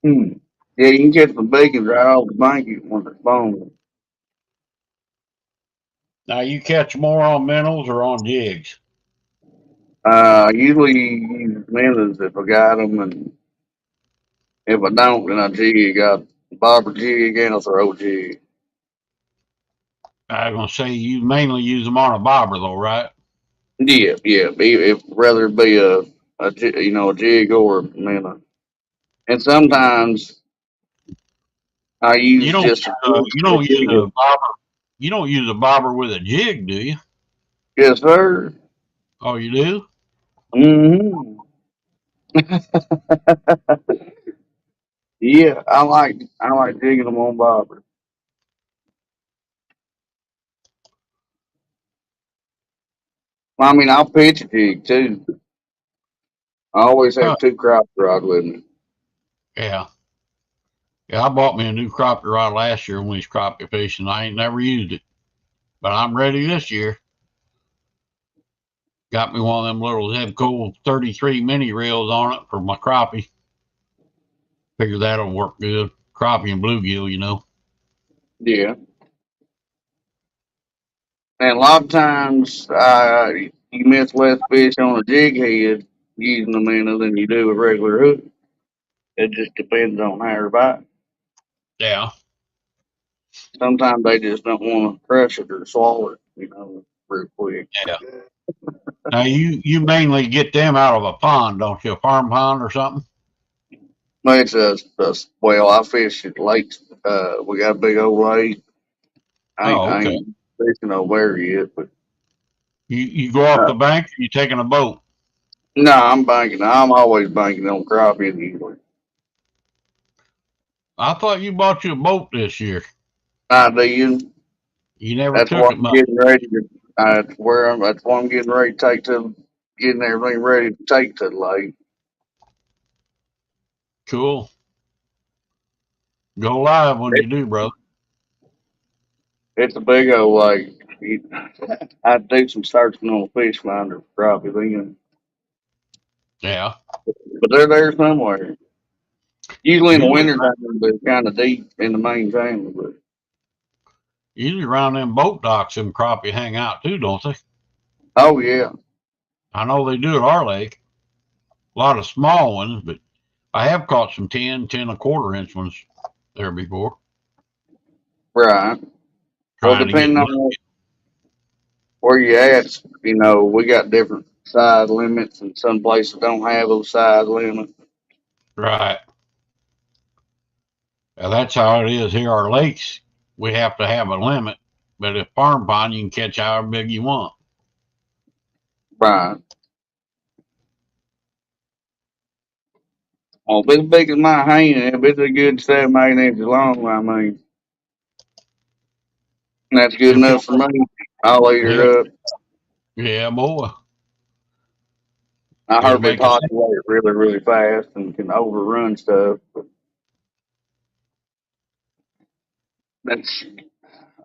Yeah, you can catch the bacon right off the blanket when they're spawning. Now, you catch more on minnows or on jigs? Usually use minnows if I got them, and if I don't, then I jig. I bobber jig and a throw jig. I was gonna say you mainly use them on a bobber, though, right? Yeah, yeah. If rather it be a jig or a minnow, and sometimes I You use don't just a you don't use jig. a bobber. You don't use a bobber with a jig, do you? Yes, sir. Oh, you do? Mm-hmm. Yeah, I like jigging them on bobber. I mean, I'll pitch a jig too. I always Huh. have two crop rod with me. Yeah. Yeah, I bought me a new crappie rod last year when we was crappie fishing. I ain't never used it, but I'm ready this year. Got me one of them little Zebco 33 mini reels on it for my crappie. Figure that'll work good. Crappie and bluegill, you know. Yeah, and a lot of times you miss less fish on a jig head using a minnow than you do a regular hook. It just depends on how you bite. Yeah. Sometimes they just don't want to crush it or swallow it, real quick. Yeah. Now you mainly get them out of a pond, don't you? A farm pond or something? But well, I fish at lakes. We got a big old lake. Oh, I okay. ain't fishing over there yet, but You go off uh, the bank. Or you taking a boat? No, I'm banking. I'm always banking on crappie anyway. I thought you bought you a boat this year. I do. You never That's took what it I'm much. getting ready to. That's what I'm getting ready to take to getting everything ready to take to the lake. Cool. Go live when you do, brother. It's a big old lake. I do some searching on the fish finder for crappie then, Yeah. but they're there somewhere. Usually in the Usually, wintertime, they're kind of deep in the main channel. But usually around them boat docks, them crappie hang out too, don't they? oh yeah, I know they do at our lake. A lot of small ones, but I have caught some 10 and a quarter inch ones there before. right. Well, Trying to get depending on where you at, we got different size limits, and some places don't have those size limits. right. Now, that's how it is here. Our lakes, we have to have a limit. But if farm pond, you can catch however big you want. Right. Well, if it's big as my hand, if it's a good 7, 8 inches long, I mean, that's good If enough for me. I'll eat heck, her up. yeah, boy, I it'll heard they make a populate really, really fast and can overrun stuff. But that's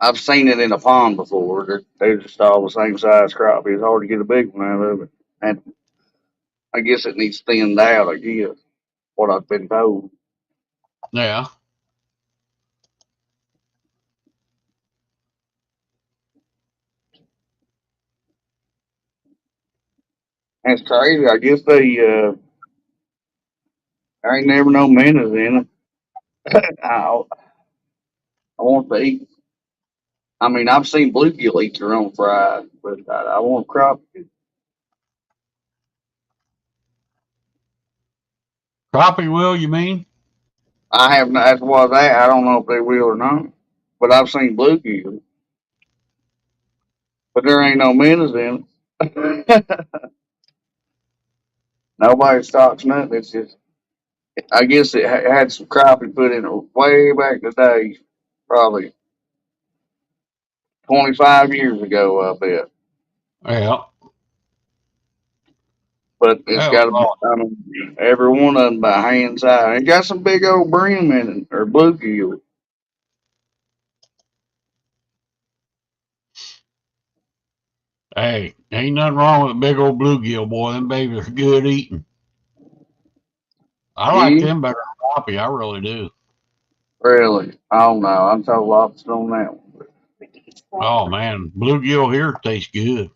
I've seen it in a pond before. They're just all the same size crappie. It's hard to get a big one out of it. And I guess it needs thinned out, I guess, what I've been told. yeah. That's crazy. I guess I ain't never no minnows in it. I want to eat. I mean, I've seen bluegill eat their own fries, but I want crappie. Crappie will, you mean? I have not, that's what I don't know if they will or not. But I've seen bluegill. But there ain't no minnows in it. Nobody stocks nothing. It's just, I guess it had some crappie put in it way back in the day, probably 25 years ago, I bet. Yeah. But it's Well, got to be, I mean, every one of them by hand size. It got some big old brim in it, or bluegill. hey, ain't nothing wrong with a big old bluegill, boy. Them babies are good eating. I like Yeah, them better than crappie. I really do. really. I don't know. I'm so lost on that one. Oh man, bluegill here tastes good.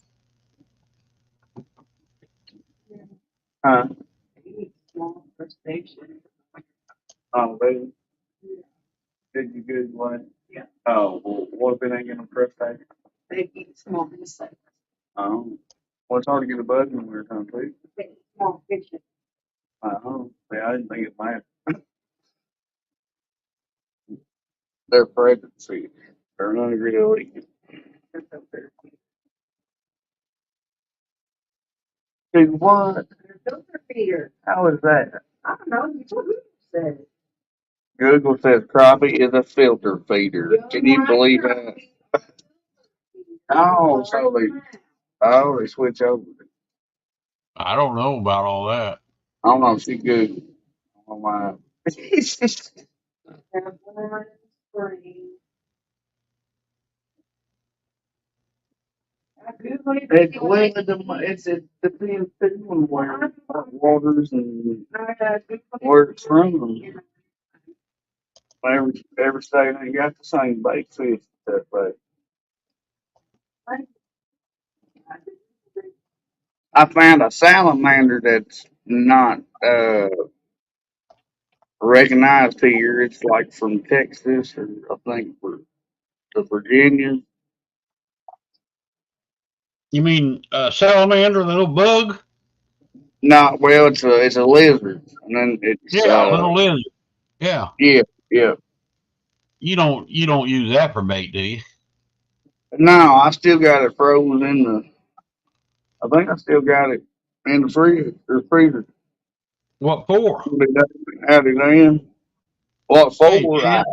Huh? Oh, baby. Did you good one? Yeah. Oh, well, what if it ain't getting a crustacean? They eat small insects. Oh. Well, it's hard to get a bug in winter time, too. They eat small fishes. Yeah, I didn't think it might. They're predators. They're hungry to eat. Dude, what? Filter feeder. How is that? I don't know. That's what Google said. Google says crappie is a filter feeder. Can you believe that? Oh, they switch over. I don't know about all that. I don't know. She good. Oh my. It's limited. It's it depends on where waters and where it's from. Every state ain't got the same bait fish that way. I found a salamander that's not recognized here. It's like from Texas or I think for the Virginia. You mean salamander, the little bug? No, well, it's a lizard, and then it's Yeah, little lizard. Yeah. yeah, yeah. You don't use that for bait, do you? No, I still got it frozen in the. I think I still got it in the freezer. What for? Out it in. What Hey, for? Jan,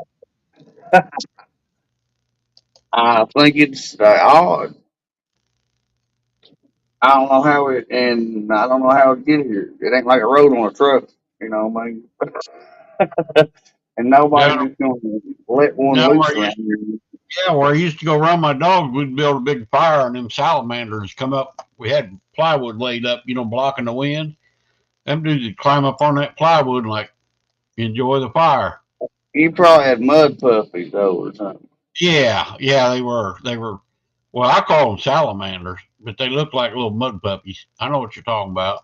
I think it's odd. I don't know how it, and I don't know how it get here. It ain't like a road on a truck, you know what I mean? And down, nobody's just gonna let one down loose where around here. where I used to go run my dogs, we'd build a big fire and them salamanders come up. We had plywood laid up, blocking the wind. Them dudes would climb up on that plywood and like enjoy the fire. You probably had mud puppies though or something. Yeah, they were. Well, I call them salamanders, but they look like little mud puppies. I know what you're talking about.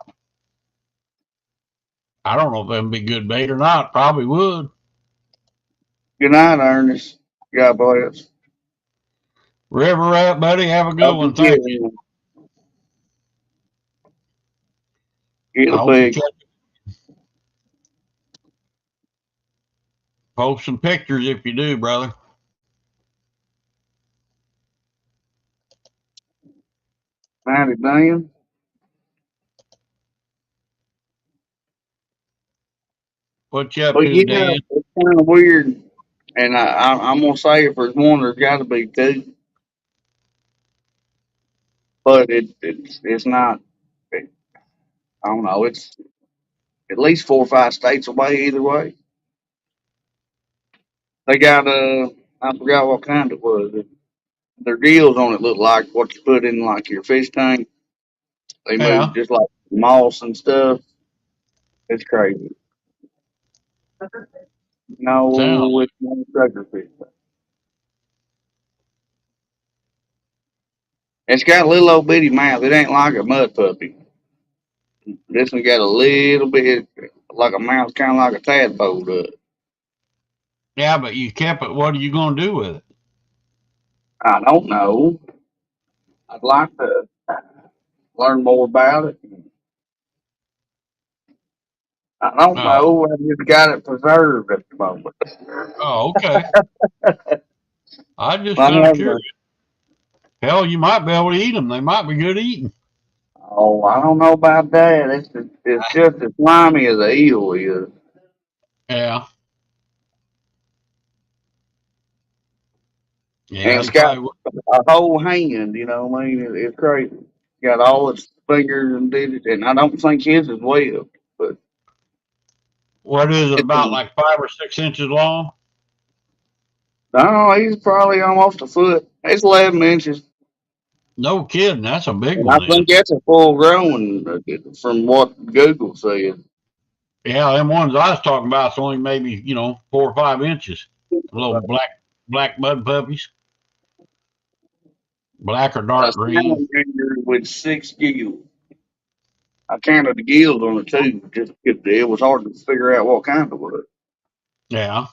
I don't know if they'd be good bait or not. Probably would. Good night, Ernest. God bless. River rat, buddy, have a good Hope one. you Thank you. get I a hope you big. catch post some pictures if you do, brother. 90 million. What you up But to, yeah, Dan? it's kind of weird. And I'm gonna say if there's one, there's got to be two. But it's not. I don't know. It's at least 4 or 5 states away either way. They got I forgot what kind it was. Their deals on it look like what you put in like your fish tank. They move Yeah, just like moss and stuff. It's crazy. sounds No, like it's no sugar fish. It's got a little old bitty mouth. It ain't like a mud puppy. This one got a little bit like a mouth, kind of like a tadpole does. yeah, but you kept it. What are you gonna do with it? I don't know. I'd like to learn more about it. I don't Oh, know. I just got it preserved at the moment. okay. I just I kind of have curious. Hell, you might be able to eat them. They might be good eating. oh, I don't know about that. It's just as slimy as a eel is. Yeah, And yeah, it's they got probably would. a whole hand, you know what I mean? It's crazy. Got all its fingers and digits, and I don't think his is webbed, but What is it it's about like 5 or 6 inches long? no, he's probably almost a foot. It's 11 inches, No kidding. That's a big and I one then. think that's a full grown from what Google said. Yeah, them ones I was talking about is only maybe 4 or 5 inches. Little black mud puppies, black or A dark green. salamander with 6 gills. I counted the gills on it too. Just it was hard to figure out what kind it was. Yeah.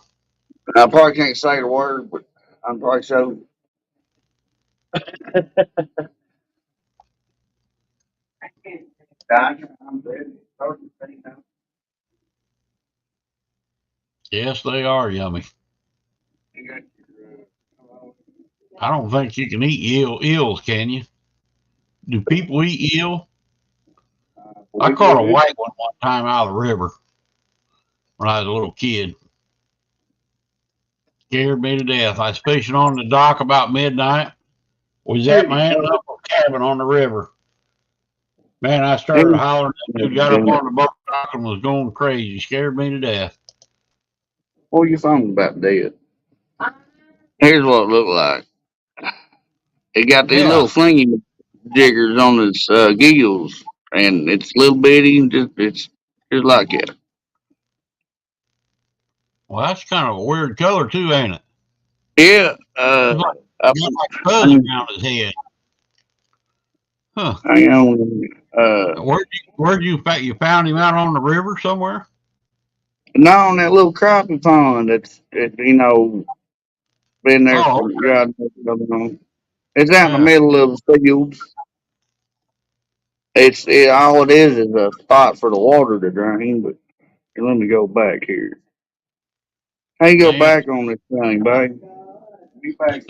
I probably can't say the word, but I'm probably so. I'm ready. Yes, they are yummy. I don't think you can eat eels, can you? Do people eat eel? I caught a white one time out of the river when I was a little kid. Scared me to death. I was fishing on the dock about midnight. Was at my aunt and uncle's cabin on the river. Man, I started hollering. That dude got up on the boat dock and was going crazy. Scared me to death. What are you talking about, dead? Here's what it looked like. It got these Yeah. little flingy jiggers on its gills, and it's little bitty. It's just like it. Well, that's kind of a weird color too, ain't it? Yeah. It's like, I, got like fuzz around his head. Huh. I own. You found him out on the river somewhere? No, on that little crappie pond been there Oh, for God knows how long. It's out in the yeah. middle of the fields. All it is a spot for the water to drain. But let me go back here. How you go Man, back on this thing, babe? Be back.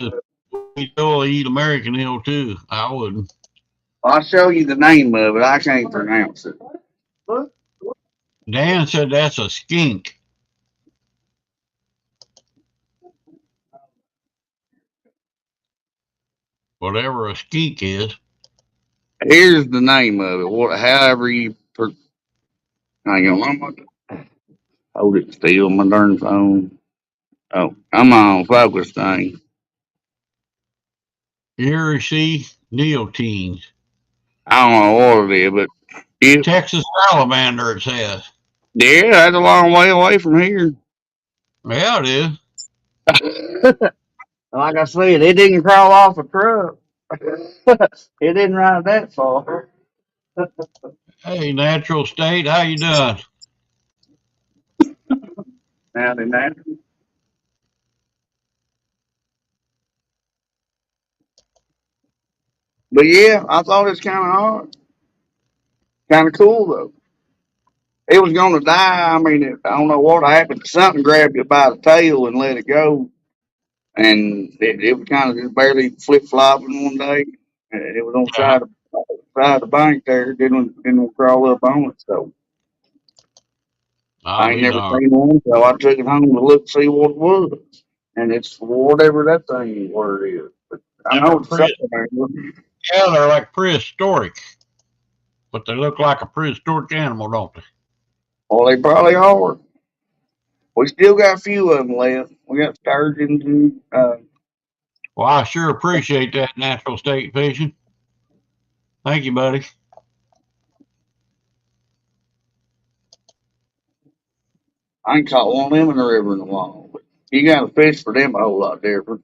we still eat American eel too. I wouldn't. I'll show you the name of it. I can't pronounce it. Dan said that's a skink. Whatever a skink is. Here's the name of it. However you hang on, I'm gonna hold it still, my darn phone. Oh, come on, focus thing. Erie neotines. I don't know what it is, but it, Texas salamander, it says. yeah, that's a long way away from here. Yeah, it is. Like I said, it didn't crawl off a truck. It didn't ride that far. Hey, Natural State, how you doing? Now they now. But yeah, I thought it's kind of hard. Kind of cool though. It was going to die. I mean, I don't know what happened. Something grabbed it by the tail and let it go. And it was kind of just barely flip flopping one day. And it was on the Yeah, side of the bank there. Didn't crawl up on it. So I I'll ain't be never darned. seen one. So I took it home to look see what it was. And it's whatever that thing word is. But I know They're it's something there. yeah, they're like prehistoric, but they look like a prehistoric animal, don't they? Well, they probably are. We still got a few of them left. We got sturgeons and Well, I sure appreciate that, Natural State Fishing. Thank you, buddy. I ain't caught one of them in the river in a while. But you got to fish for them a whole lot different.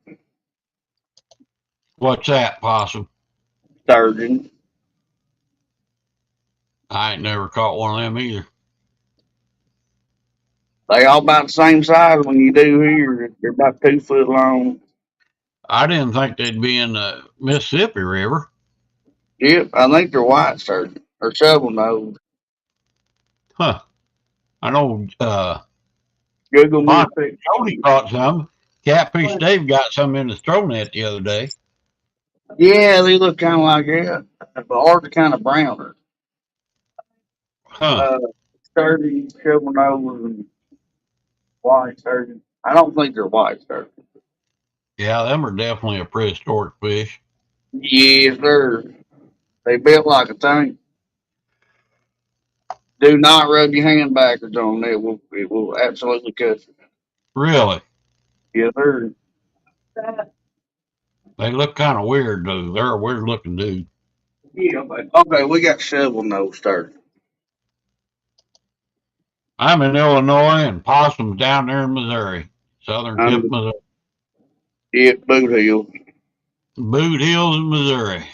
What's that, Possum? Sturgeon. I ain't never caught one of them either. They all about the same size when you do here. They're about 2 foot long. I didn't think they'd be in the Mississippi River. Yep, I think they're white sturgeon or shovel nose. Huh. I know Google me a Possum picture. Jody caught some. Catfish Dave got some in his throw net the other day. Yeah, they look kind of like that, but ours are kind of browner. Huh. Uh, Sturgeon, shovel nose, and white sturgeon. I don't think they're white sturgeon. Yeah, them are definitely a prehistoric fish. Yes, sir. They built like a tank. Do not rub your hand backwards on it. It will absolutely cut you. Really. Yes, sir. They look kind of weird, though. They're a weird looking dude. Yeah, okay, we got shovel nose sturgeon. I'm in Illinois and Possum's down there in Missouri. Southern tip of Missouri. Yeah, Boot Hill. Boot Hills in Missouri.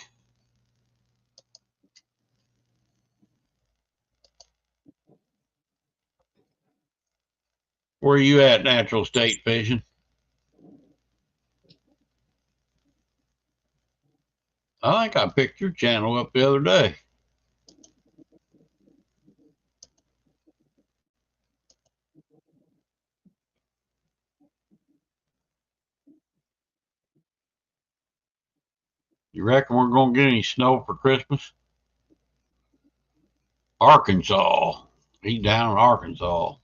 Where you at, Natural State Fishing? I think I picked your channel up the other day. You reckon we're going to get any snow for Christmas? Arkansas. He's down in Arkansas.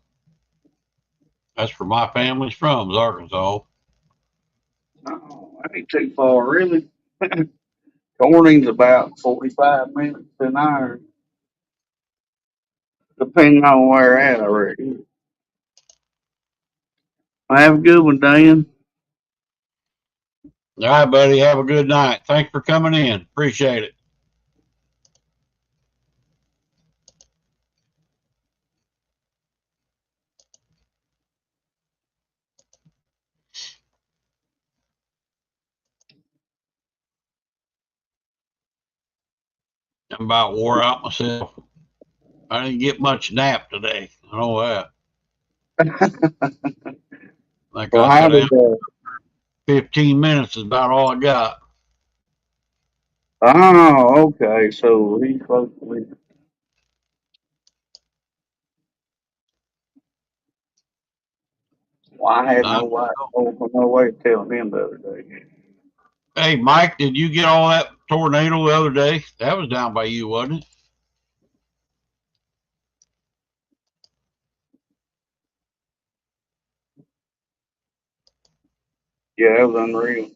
That's where my family's from, is Arkansas. Oh, that ain't too far, really. Corning's about 45 minutes to an hour, depending on where at, I reckon. Have a good one, Dan. All right, buddy. Have a good night. Thanks for coming in. Appreciate it. I'm about wore out myself. I didn't get much nap today. I know that. Like Well, I how said, did 15 minutes is about all I got. Oh, okay. So he's supposed to be. Well, I had no way of telling him the other day. Hey, Mike, did you get all that tornado the other day? That was down by you, wasn't it? Yeah, that was unreal.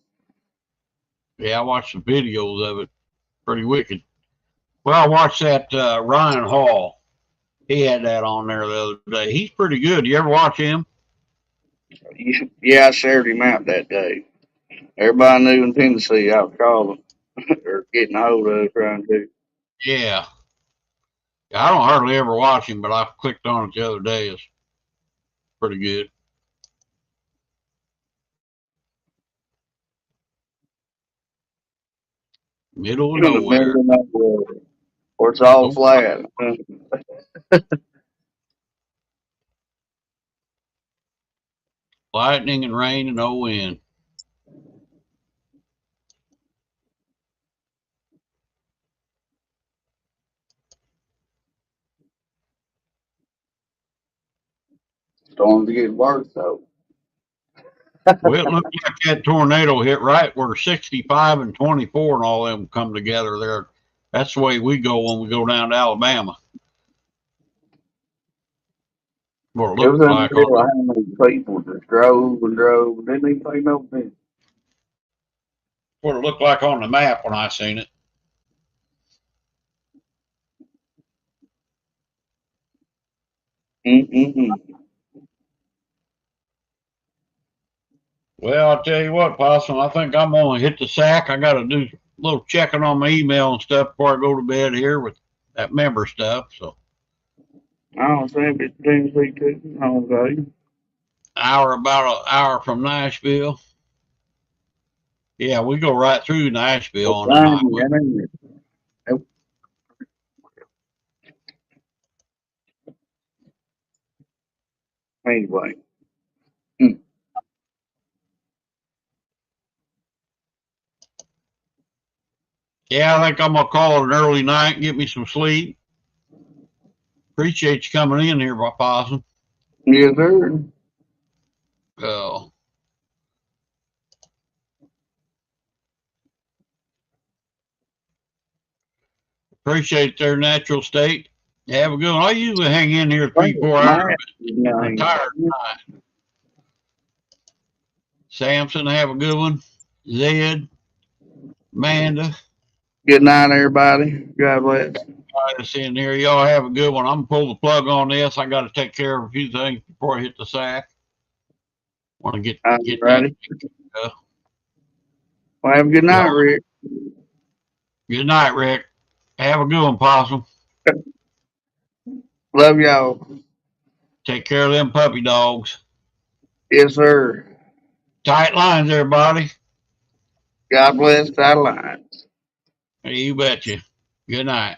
Yeah, I watched the videos of it. Pretty wicked. Well, I watched that Ryan Hall. He had that on there the other day. He's pretty good. You ever watch him? Yeah, I shared him out that day. Everybody knew in Tennessee I was calling or getting a hold of trying to. Yeah. I don't hardly ever watch him, but I clicked on it the other day. It's pretty good. Middle of In the nowhere. middle of nowhere, or it's all flat. Lightning and rain and no wind. Storms are getting worse though. Well, it looked like that tornado hit right where 65 and 24 and all them come together there. That's the way we go when we go down to Alabama. What it It was looked like. unreal how many people just drove and drove and didn't even pay no attention. What it looked like on the map when I seen it. Well, I'll tell you what, Possum, I think I'm going to hit the sack. I got to do a little checking on my email and stuff before I go to bed here with that member stuff. So, I don't think it's Tennessee too. I don't know. about an hour from Nashville. Yeah, we go right through Nashville on that highway. Anyway. Yeah, I think I'm going to call it an early night and get me some sleep. Appreciate you coming in here, Possum. Yes, sir. Appreciate their natural state. Have a good one. I usually hang in here 3-4 hours. I'm tired tonight. Samson, have a good one. Zed, Amanda. Good night, everybody. God bless. That's in here. Y'all have a good one. I'm gonna pull the plug on this. I got to take care of a few things before I hit the sack. Want to get ready. Well, have a good night, Rick. Good night, Rick. Have a good one, Possum. Love y'all. Take care of them puppy dogs. Yes, sir. Tight lines, everybody. God bless. Tight lines. You betcha. Good night.